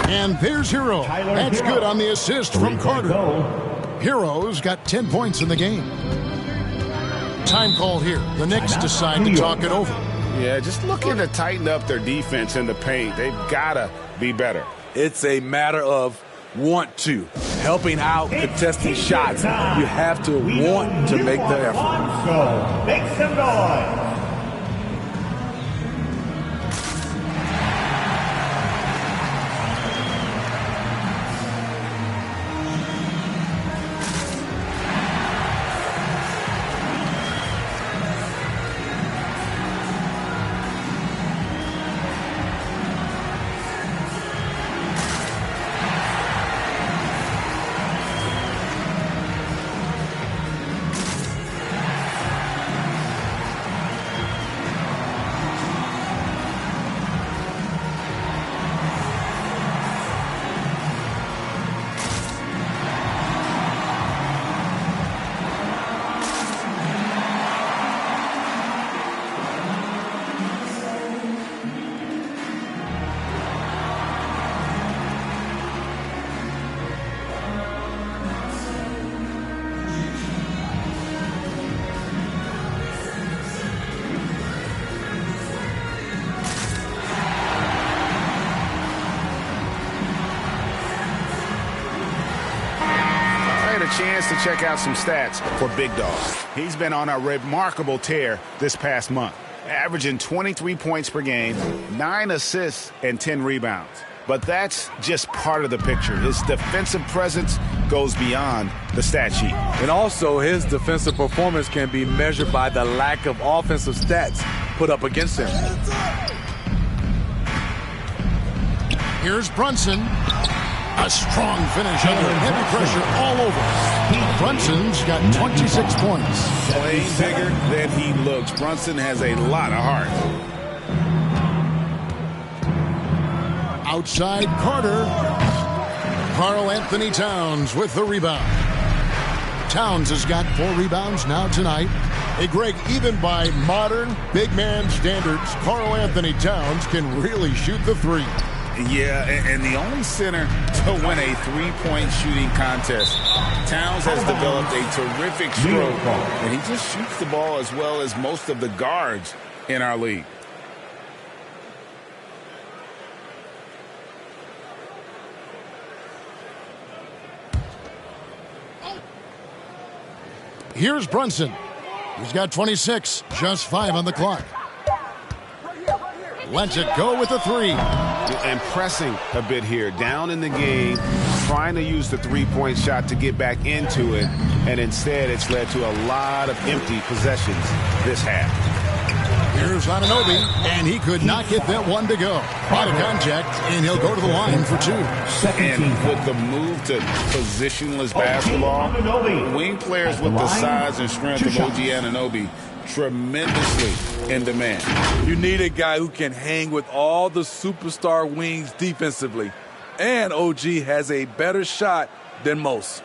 And there's Hero. That's good on the assist from Carter. Hero's got 10 points in the game. Time call here. The Knicks decide to talk it over. Yeah, just looking to tighten up their defense in the paint. They've got to be better. It's a matter of want to. Helping out, contesting shots. You have to want to make the effort. Make some noise. Chance to check out some stats for Big Dog. He's been on a remarkable tear this past month, averaging 23 points per game, 9 assists, and 10 rebounds. But that's just part of the picture. His defensive presence goes beyond the stat sheet. And also, his defensive performance can be measured by the lack of offensive stats put up against him. Here's Brunson. A strong finish under heavy pressure all over. Brunson's got 26 points. Playing bigger than he looks. Brunson has a lot of heart. Outside Carter. Karl Anthony Towns with the rebound. Towns has got 4 rebounds now tonight. Hey, Greg, even by modern big man standards, Karl Anthony Towns can really shoot the three. Yeah, and the only center to win a three-point shooting contest. Towns has developed a terrific stroke, and he just shoots the ball as well as most of the guards in our league. Here's Brunson. He's got 26, just 5 on the clock. Lets it go with the 3. And pressing a bit here, down in the game, trying to use the three-point shot to get back into it, and instead it's led to a lot of empty possessions this half. Here's Anunoby, and he could not get that one to go. Out of contact, and he'll go to the line for 2. And with the move to positionless basketball, wing players with the size and strength of OG Anunoby tremendously in demand. You need a guy who can hang with all the superstar wings defensively. And OG has a better shot than most.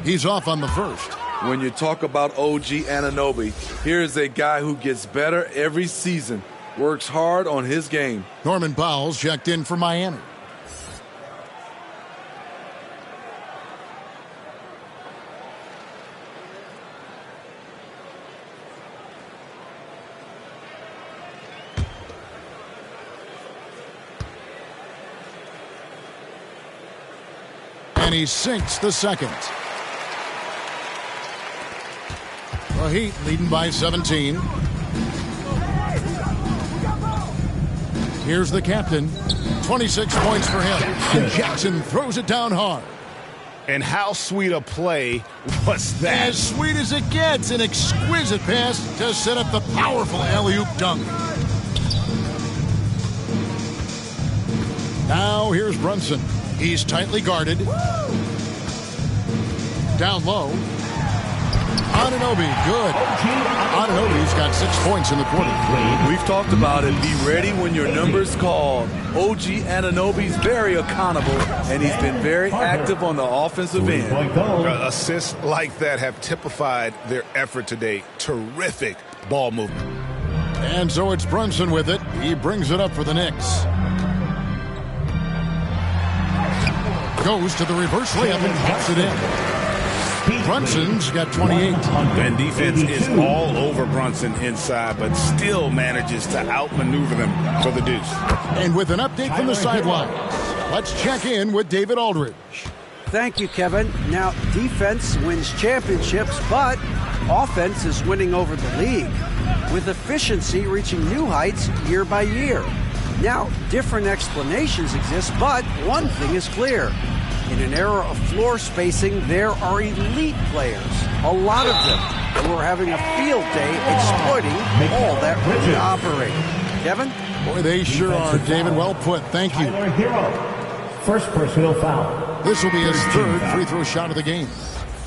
He's off on the first. When you talk about OG Anunoby, here's a guy who gets better every season, works hard on his game. Norman Powell's checked in for Miami. And he sinks the second. The Heat leading by 17. Here's the captain. 26 points for him. And Jackson throws it down hard. And how sweet a play was that? As sweet as it gets. An exquisite pass to set up the powerful alley-oop dunk. Now here's Brunson. He's tightly guarded. Down low. Anunoby, good. Anunoby's got 6 points in the quarter. We've talked about it. Be ready when your number's called. OG Anunoby's very accountable, and he's been very active on the offensive end. Assists like that have typified their effort today. Terrific ball movement. And so it's Brunson with it. He brings it up for the Knicks. Goes to the reverse layup and pops it in. Brunson's got 28. And defense is all over Brunson inside, but still manages to outmaneuver them for the deuce. And with an update from the sidelines, let's check in with David Aldridge. Thank you, Kevin. Now, defense wins championships, but offense is winning over the league, with efficiency reaching new heights year by year. Now, different explanations exist, but one thing is clear. In an era of floor spacing, there are elite players, a lot of them, who are having a field day exploiting all that room to operate. Kevin? Boy, they sure are, David. Well put. Thank you. Tyler Hero, first personal foul. This will be his third free throw shot of the game.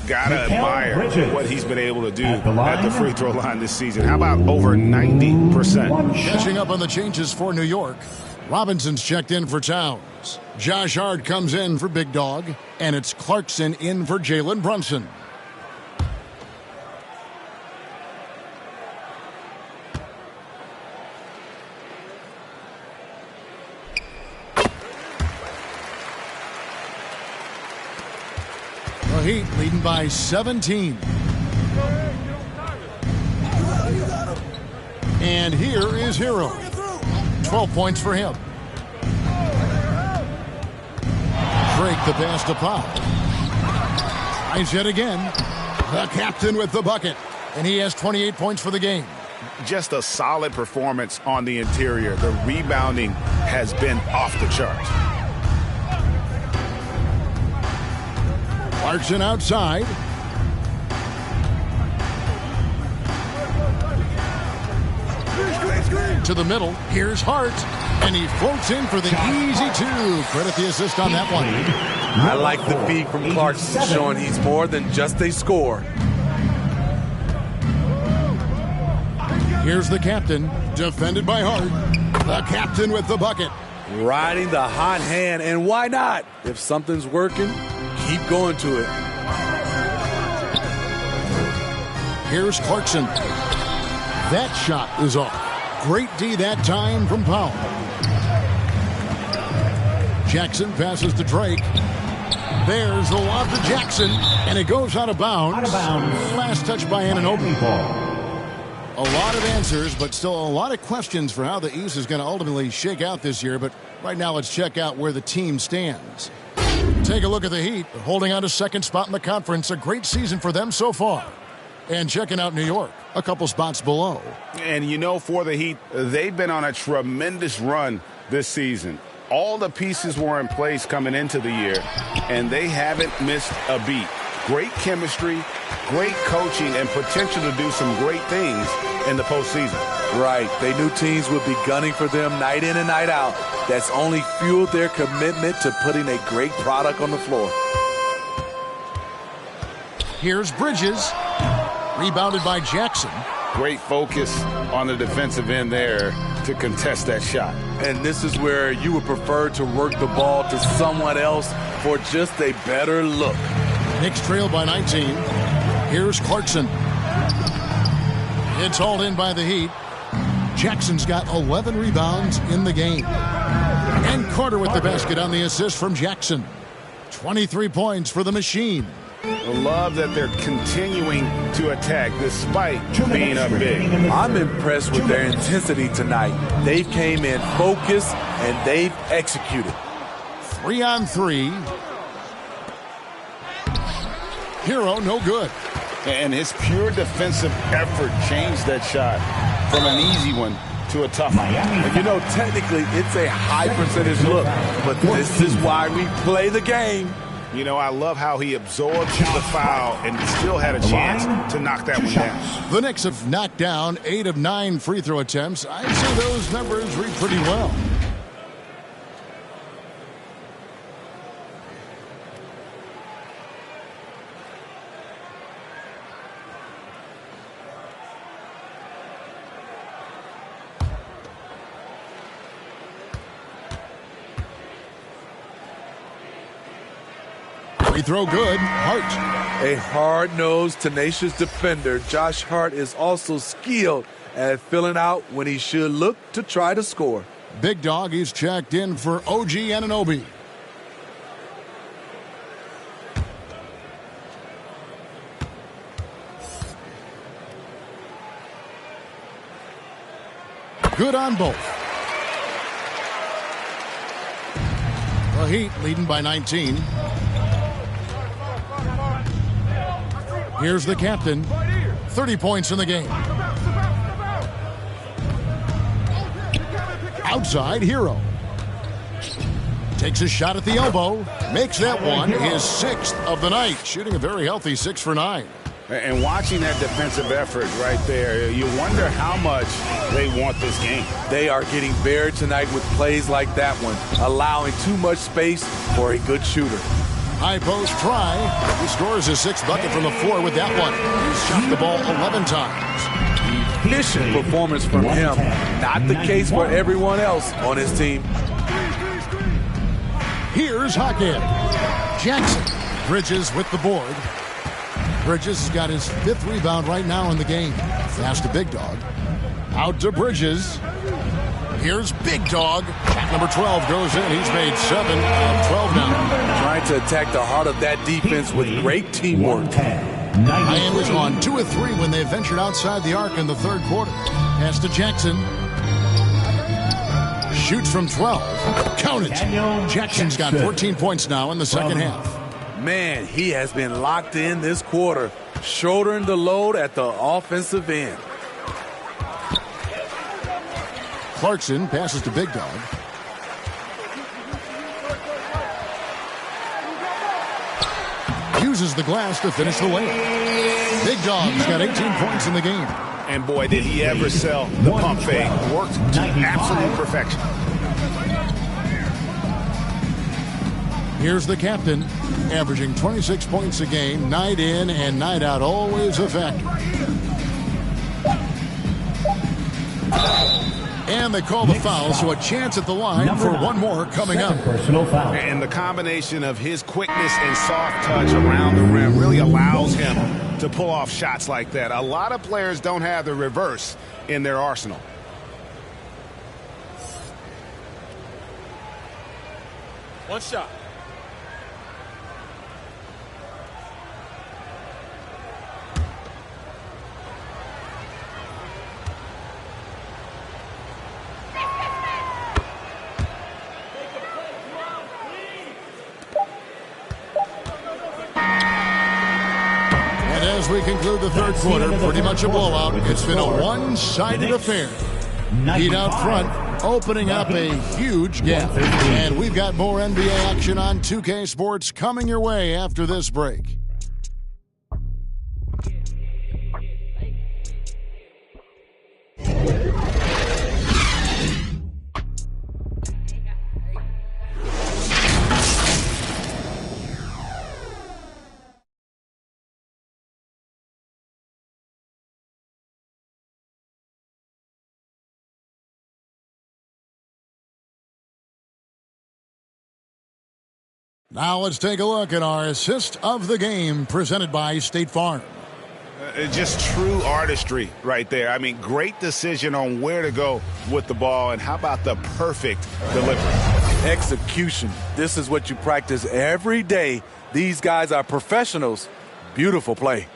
Gotta admire what he's been able to do at the free throw line this season. How about over 90%? Catching up on the changes for New York. Robinson's checked in for Towns. Josh Hart comes in for Big Dog. And it's Clarkson in for Jalen Brunson. The Heat leading by 17. And here is Hero. 12 points for him. Drake the pass to Pop. Tries yet again. The captain with the bucket. And he has 28 points for the game. Just a solid performance on the interior. The rebounding has been off the charts. Clarkson outside. To the middle. Here's Hart. And he floats in for the easy two. Credit the assist on that one. I like the feed from Clarkson, showing he's more than just a scorer. Here's the captain. Defended by Hart. The captain with the bucket. Riding the hot hand, and why not? If something's working, keep going to it. Here's Clarkson. That shot is off. Great D that time from Powell. Jackson passes to Drake. There's the lob to Jackson, and it goes out of bounds. Last touch by Anunoby. A lot of answers, but still a lot of questions for how the East is going to ultimately shake out this year. But right now, let's check out where the team stands. Take a look at the Heat, holding on to second spot in the conference. A great season for them so far. And checking out New York, a couple spots below. And you know, for the Heat, they've been on a tremendous run this season. All the pieces were in place coming into the year, and they haven't missed a beat. Great chemistry, great coaching, and potential to do some great things in the postseason. Right. They knew teams would be gunning for them night in and night out. That's only fueled their commitment to putting a great product on the floor. Here's Bridges. Rebounded by Jackson. Great focus on the defensive end there to contest that shot. And this is where you would prefer to work the ball to someone else for just a better look. Knicks trail by 19. Here's Clarkson. It's hauled in by the Heat. Jackson's got 11 rebounds in the game. And Carter with the basket on the assist from Jackson. 23 points for the Machine. I love that they're continuing to attack despite being up big. I'm impressed with their intensity tonight. They came in focused and they've executed. 3-on-3. Hero, no good. And his pure defensive effort changed that shot from an easy one to a tough one. And you know, technically, it's a high percentage look, but this is why we play the game. You know, I love how he absorbed the foul and still had a chance to knock that one down. The Knicks have knocked down 8 of 9 free throw attempts. I'd say those numbers read pretty well. He throw good. Hart. A hard-nosed, tenacious defender, Josh Hart is also skilled at filling out when he should look to try to score. Big Dog, he's checked in for OG Anunoby. Good on both. The Heat leading by 19. Here's the captain. 30 points in the game. Outside, Hero. Takes a shot at the elbow. Makes that one his 6th of the night. Shooting a very healthy 6 for 9. And watching that defensive effort right there, you wonder how much they want this game. They are getting buried tonight with plays like that one, allowing too much space for a good shooter. High post try. He scores his 6th bucket from the floor with that one. He's shot the ball 11 times. Efficient performance from him. Not the case for everyone else on his team. Here's Hackett. Jackson. Bridges with the board. Bridges has got his 5th rebound right now in the game. Pass to Big Dog. Out to Bridges. Here's Big Dog. Shot number 12 goes in. He's made 7 of 12 now. Trying to attack the heart of that defense with great teamwork. Miami's on 2 of 3 when they ventured outside the arc in the 3rd quarter. Pass to Jackson. Shoots from 12. Count it. Jackson's got 14 points now in the 2nd half. Man, he has been locked in this quarter, shouldering the load at the offensive end. Clarkson passes to Big Dog. Uses the glass to finish the layup. Big Dog's got 18 points in the game. And boy, did he ever sell the pump fake. Worked to absolute perfection. Here's the captain, averaging 26 points a game, night in and night out, always a factor. And they call the foul, so a chance at the line for one more coming up. And the combination of his quickness and soft touch around the rim really allows him to pull off shots like that. A lot of players don't have the reverse in their arsenal. One shot. As we conclude the 3rd quarter, pretty much a blowout. It's been a one-sided affair. Heat out front, opening up a huge gap. And we've got more NBA action on 2K Sports coming your way after this break. Now let's take a look at our assist of the game presented by State Farm. Just true artistry right there. I mean, great decision on where to go with the ball, and how about the perfect delivery? Execution. This is what you practice every day. These guys are professionals. Beautiful play.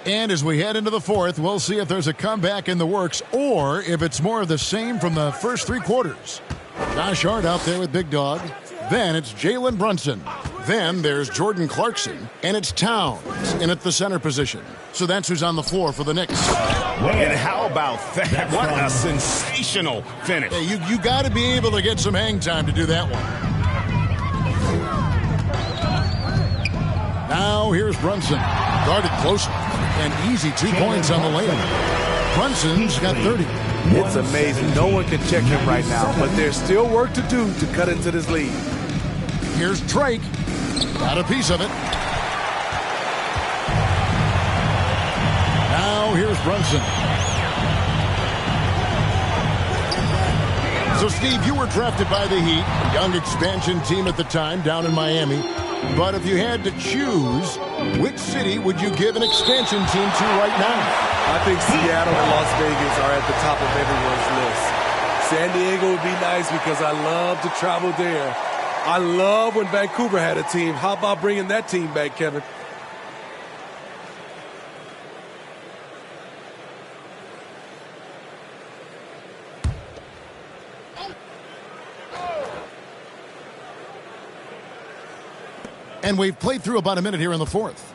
And as we head into the 4th, we'll see if there's a comeback in the works or if it's more of the same from the first 3 quarters. Josh Hart out there with Big Dog. Then it's Jalen Brunson. Then there's Jordan Clarkson. And it's Towns in at the center position. So that's who's on the floor for the Knicks. And how about that? What a sensational finish. Yeah, you got to be able to get some hang time to do that one. Now here's Brunson. Guarded closely. And easy 2 points on the layup. Brunson's got 30. It's amazing. No one can check him right now, but there's still work to do to cut into this lead. Here's Drake. Got a piece of it. Now here's Brunson. So, Steve, you were drafted by the Heat, a young expansion team at the time down in Miami. But if you had to choose, which city would you give an expansion team to right now? I think Seattle and Las Vegas are at the top of everyone's list. San Diego would be nice because I love to travel there. I love when Vancouver had a team. How about bringing that team back, Kevin? And we've played through about a minute here in the fourth.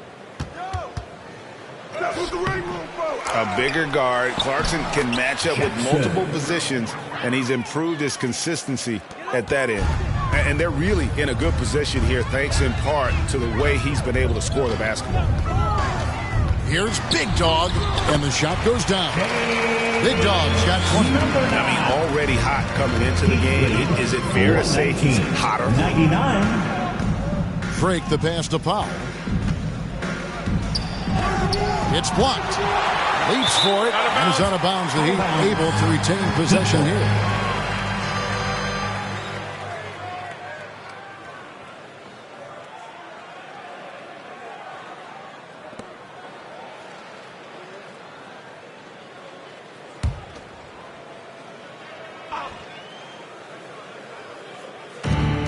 A bigger guard. Clarkson can match up with multiple positions, and he's improved his consistency at that end. And they're really in a good position here, thanks in part to the way he's been able to score the basketball. Here's Big Dog, and the shot goes down. Big Dog's got 20. I mean, already hot coming into the game. Is it fair to say he's hotter? 99. Drake the pass to Powell. It's blocked. Leaps for it, and is out of bounds. The Heat able to retain possession here.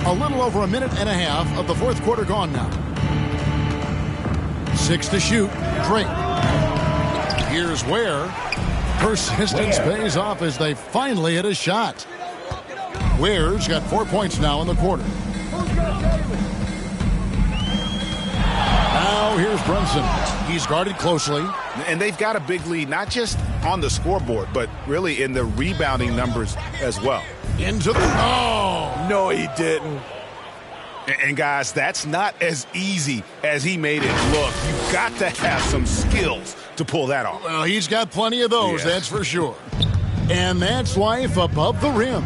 A little over a minute and a half of the fourth quarter gone now. 6 to shoot. Drake. Here's Ware. Persistence pays off as they finally hit a shot. Ware's got 4 points now in the quarter. Now here's Brunson. He's guarded closely. And they've got a big lead, not just on the scoreboard, but really in the rebounding numbers as well. Into the... Oh! No, he didn't. And guys, that's not as easy as he made it look. You've got to have some skills to pull that off. Well, he's got plenty of those, that's for sure. And that's life above the rim,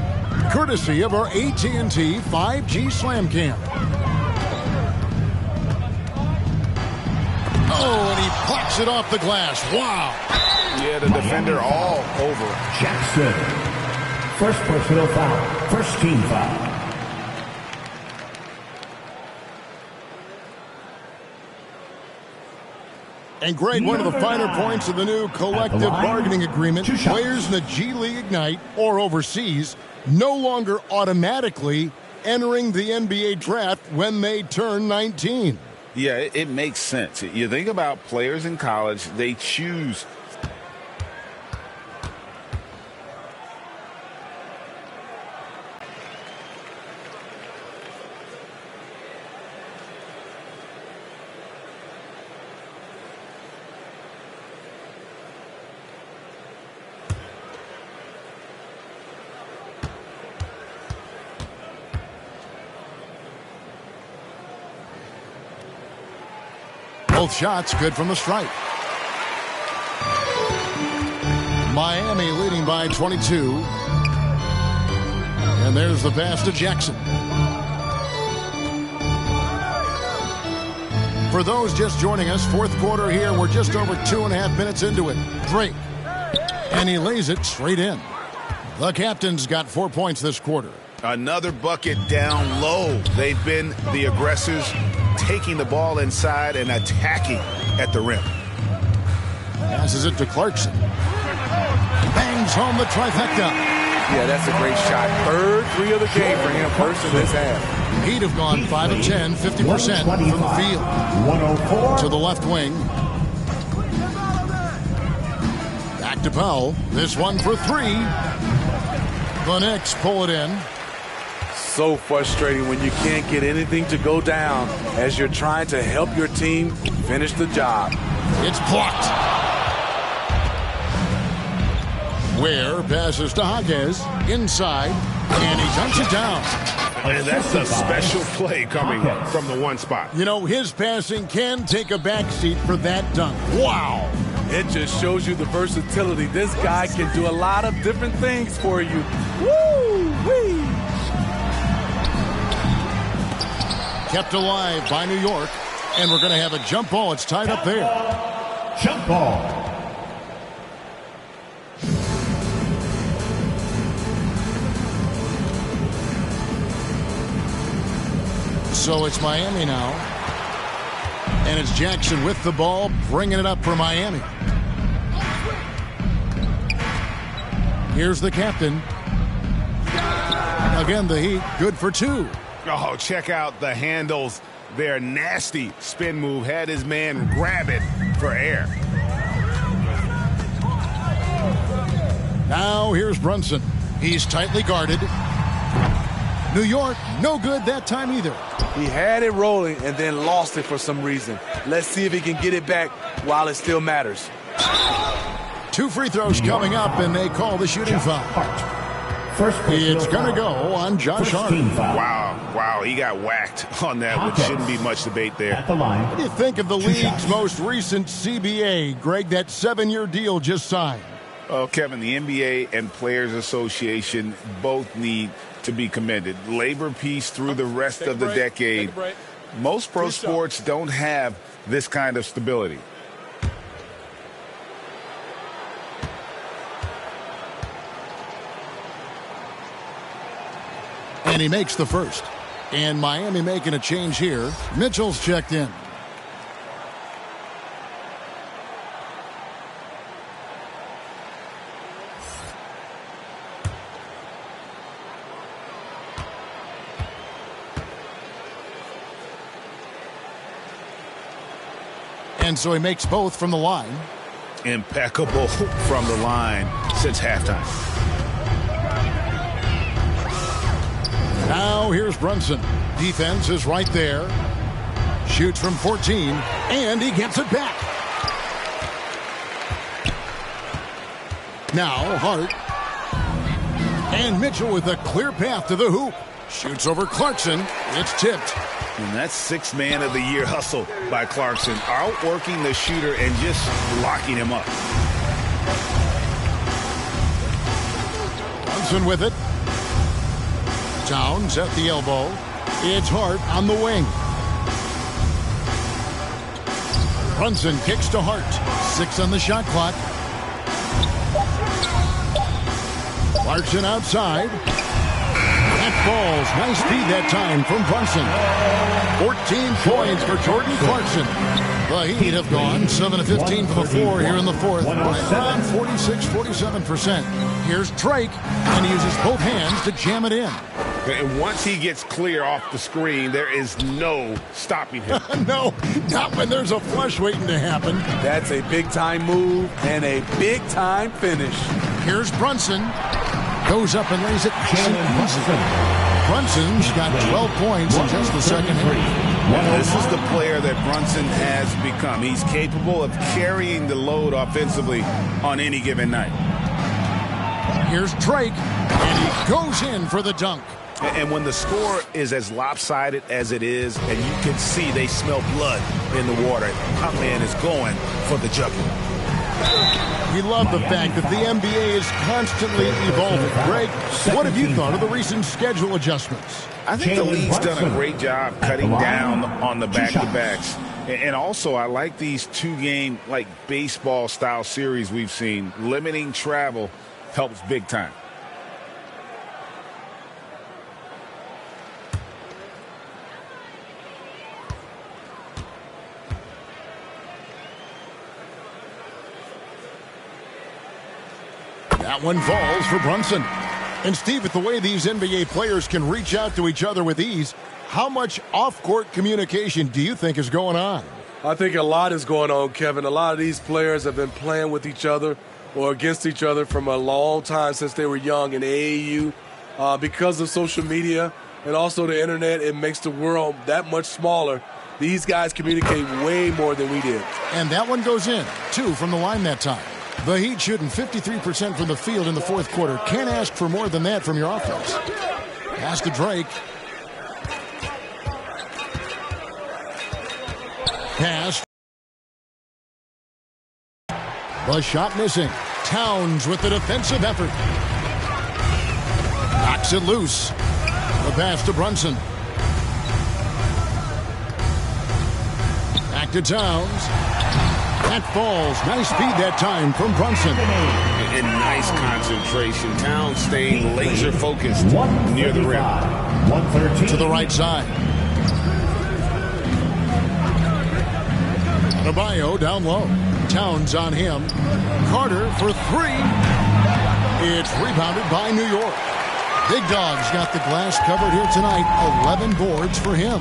courtesy of our AT&T 5G Slam Cam. Oh, and he plucks it off the glass. Wow. Yeah, the defender all over. Jackson. First personal foul. First team foul. And Greg, one of the finer points of the new collective bargaining agreement, players in the G League Ignite or overseas no longer automatically entering the NBA draft when they turn 19. Yeah, it makes sense. You think about players in college, they choose. Both shots good from the stripe. Miami leading by 22. And there's the pass to Jackson. For those just joining us, fourth quarter here. We're just over 2.5 minutes into it. Drake. And he lays it straight in. The captain's got 4 points this quarter. Another bucket down low. They've been the aggressors, taking the ball inside and attacking at the rim. Passes it to Clarkson. Bangs home the trifecta. Yeah, that's a great shot. Third three of the game for him, first in this half. He'd have gone 5 of 10, 50% from the field. 104. To the left wing. Back to Powell. This one for 3. The Knicks pull it in. So frustrating when you can't get anything to go down as you're trying to help your team finish the job. It's blocked. Ware passes to Hagez inside, and he dunks it down. And that's a special play coming from the one spot. You know, his passing can take a backseat for that dunk. Wow. It just shows you the versatility. This guy can do a lot of different things for you. Woo-wee. Kept alive by New York, and we're going to have a jump ball. It's tied up there. Jump ball. So it's Miami now. And it's Jackson with the ball, bringing it up for Miami. Here's the captain. Again, the Heat, good for 2. Oh, check out the handles. Their nasty spin move had his man grab it for air. Now here's Brunson. He's tightly guarded. New York, no good that time either. He had it rolling and then lost it for some reason. Let's see if he can get it back while it still matters. 2 free throws coming up, and they call the shooting foul. It's going to go on Josh Hart. Wow, he got whacked on that, which shouldn't be much debate there. What do you think of the league's most recent CBA, Greg, that 7-year deal just signed? Oh, Kevin, the NBA and Players Association both need to be commended. Labor peace through the rest of the decade. Most pro sports don't have this kind of stability. And he makes the first. And Miami making a change here. Mitchell's checked in. And so he makes both from the line. Impeccable from the line since halftime. Now here's Brunson. Defense is right there. Shoots from 14, and he gets it back. Now Hart. And Mitchell with a clear path to the hoop. Shoots over Clarkson. It's tipped. And that's 6th man of the year hustle by Clarkson. Outworking the shooter and just locking him up. Brunson with it. Towns at the elbow. It's Hart on the wing. Brunson kicks to Hart. 6 on the shot clock. Clarkson outside. That falls. Nice feed that time from Brunson. 14 points for Jordan Clarkson. The Heat have gone 7 of 15 from the floor here in the fourth. Right around 46-47%. Here's Drake, and he uses both hands to jam it in. And once he gets clear off the screen, there is no stopping him. No, not when there's a flush waiting to happen. That's a big-time move and a big-time finish. Here's Brunson. Goes up and lays it Brunson's got 12 points in just the second half. This is the player that Brunson has become. He's capable of carrying the load offensively on any given night. Here's Drake, and he goes in for the dunk. And when the score is as lopsided as it is, and you can see they smell blood in the water, my man is going for the jugular. We love the fact that the NBA is constantly evolving. Greg, what have you thought of the recent schedule adjustments? I think the league's done a great job cutting down on the back-to-backs. And also, I like these 2-game, like baseball-style series we've seen. Limiting travel helps big time. That one falls for Brunson. And Steve, with the way these NBA players can reach out to each other with ease, how much off-court communication do you think is going on? I think a lot is going on, Kevin. A lot of these players have been playing with each other or against each other from a long time since they were young in AAU. Because of social media and also the internet, it makes the world that much smaller. These guys communicate way more than we did. And that one goes in, 2 from the line that time. The Heat shooting 53% from the field in the fourth quarter. Can't ask for more than that from your offense. Pass to Drake. Pass. The shot missing. Towns with the defensive effort. Knocks it loose. The pass to Brunson. Back to Towns. That falls. Nice feed that time from Brunson. And nice concentration. Towns staying laser focused near the rim. To the right side. Adebayo down low. Towns on him. Carter for three. It's rebounded by New York. Big Dog's got the glass covered here tonight. 11 boards for him.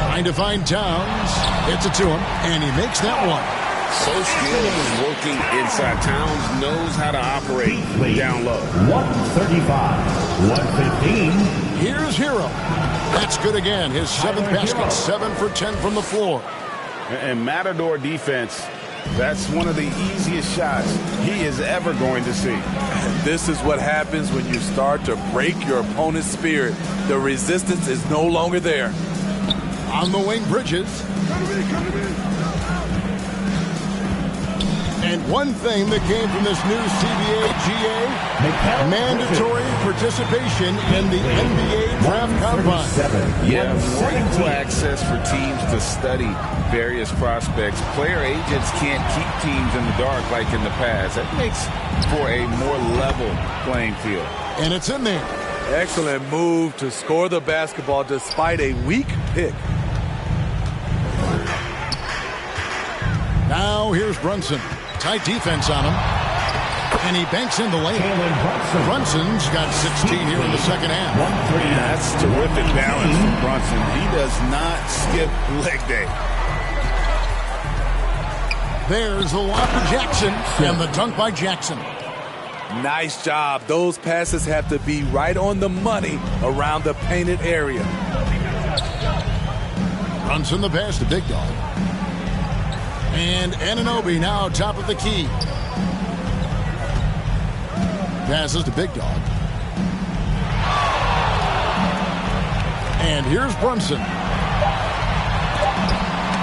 Trying to find Towns. Hits it to him, and he makes that one. So skilled working inside. Towns knows how to operate down low. 135, 115. Here's Hero. That's good again. His seventh basket. 7 for 10 from the floor. And Matador defense, that's one of the easiest shots he is ever going to see. And this is what happens when you start to break your opponent's spirit. The resistance is no longer there. On the wing, Bridges. And one thing that came from this new CBA GA, mandatory participation in the NBA Draft Combine. Yeah, more equal access for teams to study various prospects. Player agents can't keep teams in the dark like in the past. That makes for a more level playing field. And it's in there. Excellent move to score the basketball despite a weak pick. Now here's Brunson. Tight defense on him. And he banks in the lane. Brunson's got 16 here in the second half. That's terrific balance from Brunson. He does not skip leg day. There's the lob to Jackson and the dunk by Jackson. Nice job. Those passes have to be right on the money around the painted area. Brunson the pass to Big Dog. And Anunoby now top of the key. Passes to Big Dog. And here's Brunson.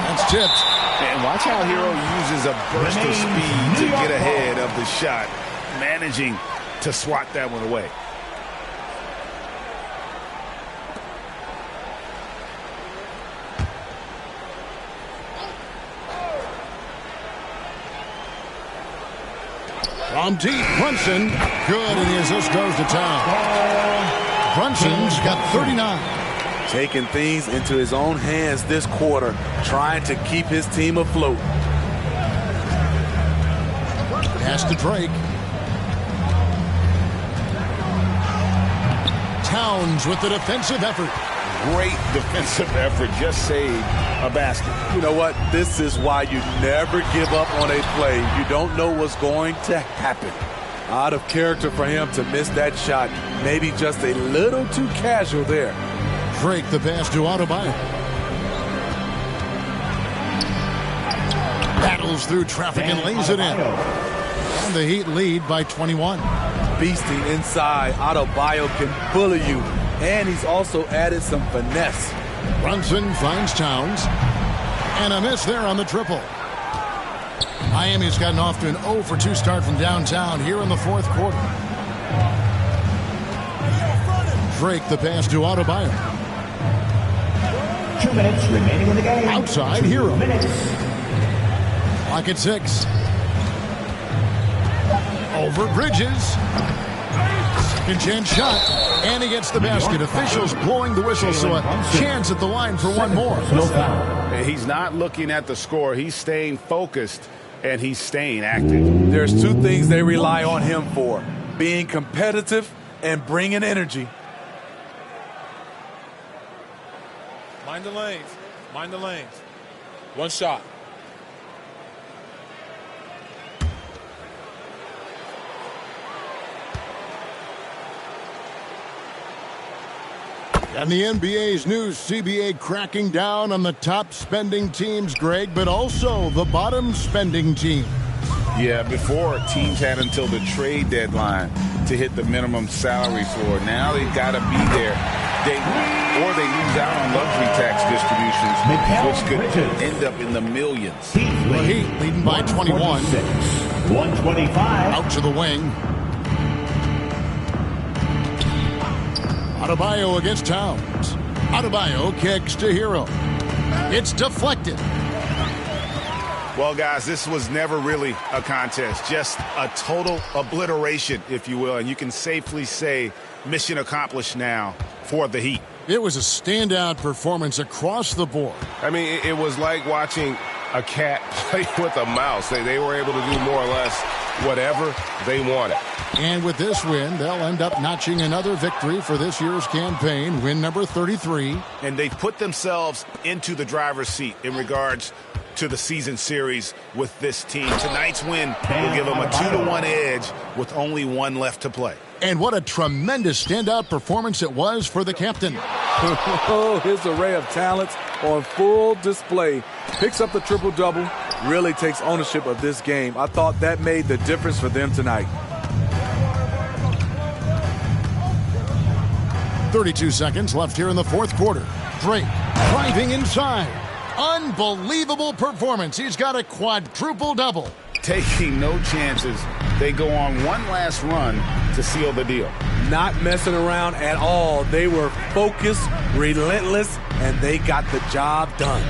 That's tipped. And watch how Hero uses a burst of speed to get ahead of the shot, managing to swat that one away. From deep, Brunson. Good, and the assist goes to Town. Brunson's got 39. Taking things into his own hands this quarter, trying to keep his team afloat. Pass to Drake. Towns with the defensive effort. Great defensive effort. Just saved a basket. You know what? This is why you never give up on a play. You don't know what's going to happen. Out of character for him to miss that shot. Maybe just a little too casual there. Drake the pass to Adebayo. Battles through traffic and lays it in. And the Heat lead by 21. Beasting inside. Adebayo can bully you. And he's also added some finesse. Brunson finds Towns. And a miss there on the triple. Miami's gotten off to an 0 for 2 start from downtown here in the fourth quarter. Drake the pass to Adebayo. 2 minutes remaining in the game. Outside, Hero. Clock at 6. Over Bridges. Second chance shot. And he gets the basket. Officials blowing the whistle, so a chance at the line for one more. He's not looking at the score. He's staying focused, and he's staying active. There's two things they rely on him for. Being competitive and bringing energy. Mind the lanes. Mind the lanes. One shot. And the NBA's new CBA cracking down on the top spending teams, Greg, but also the bottom spending teams. Yeah, before teams had until the trade deadline to hit the minimum salary floor. Now they've got to be there. Or they lose out on luxury tax distributions, which could end up in the millions. The Heat leading by 21. 125. Out to the wing. Adebayo against Towns. Adebayo kicks to Hero. It's deflected. Well, guys, this was never really a contest. Just a total obliteration, if you will. And you can safely say mission accomplished now for the Heat. It was a standout performance across the board. I mean, it was like watching a cat play with a mouse. They were able to do more or less whatever they wanted. And with this win, they'll end up notching another victory for this year's campaign, win number 33. And they've put themselves into the driver's seat in regards to the season series with this team. Tonight's win will give them a 2-1 edge with only one left to play. And what a tremendous standout performance it was for the captain. Oh, his array of talents on full display. Picks up the triple-double, really takes ownership of this game. I thought that made the difference for them tonight. 32 seconds left here in the fourth quarter. Drake driving inside. Unbelievable performance. He's got a quadruple-double. Taking no chances. They go on one last run to seal the deal. Not messing around at all. They were focused, relentless, and they got the job done.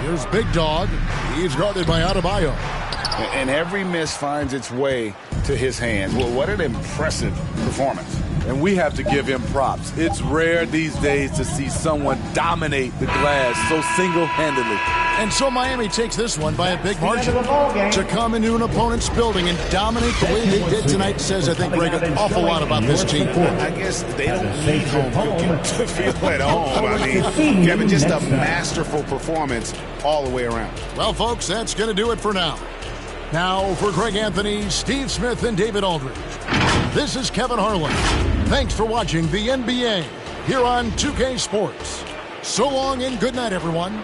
Here's Big Dog. He's guarded by Adebayo. And every miss finds its way to his hands. Well, what an impressive performance. And we have to give him props. It's rare these days to see someone dominate the glass so single-handedly. And so Miami takes this one by a big margin. To come into an opponent's building and dominate the way they did tonight says, I think, Greg, an awful lot about this team. I guess they don't need home cooking to feel at home. I mean, Kevin, just a masterful performance all the way around. Well, folks, that's going to do it for now. Now, for Greg Anthony, Steve Smith, and David Aldridge, this is Kevin Harlan. Thanks for watching the NBA here on 2K Sports. So long and good night, everyone.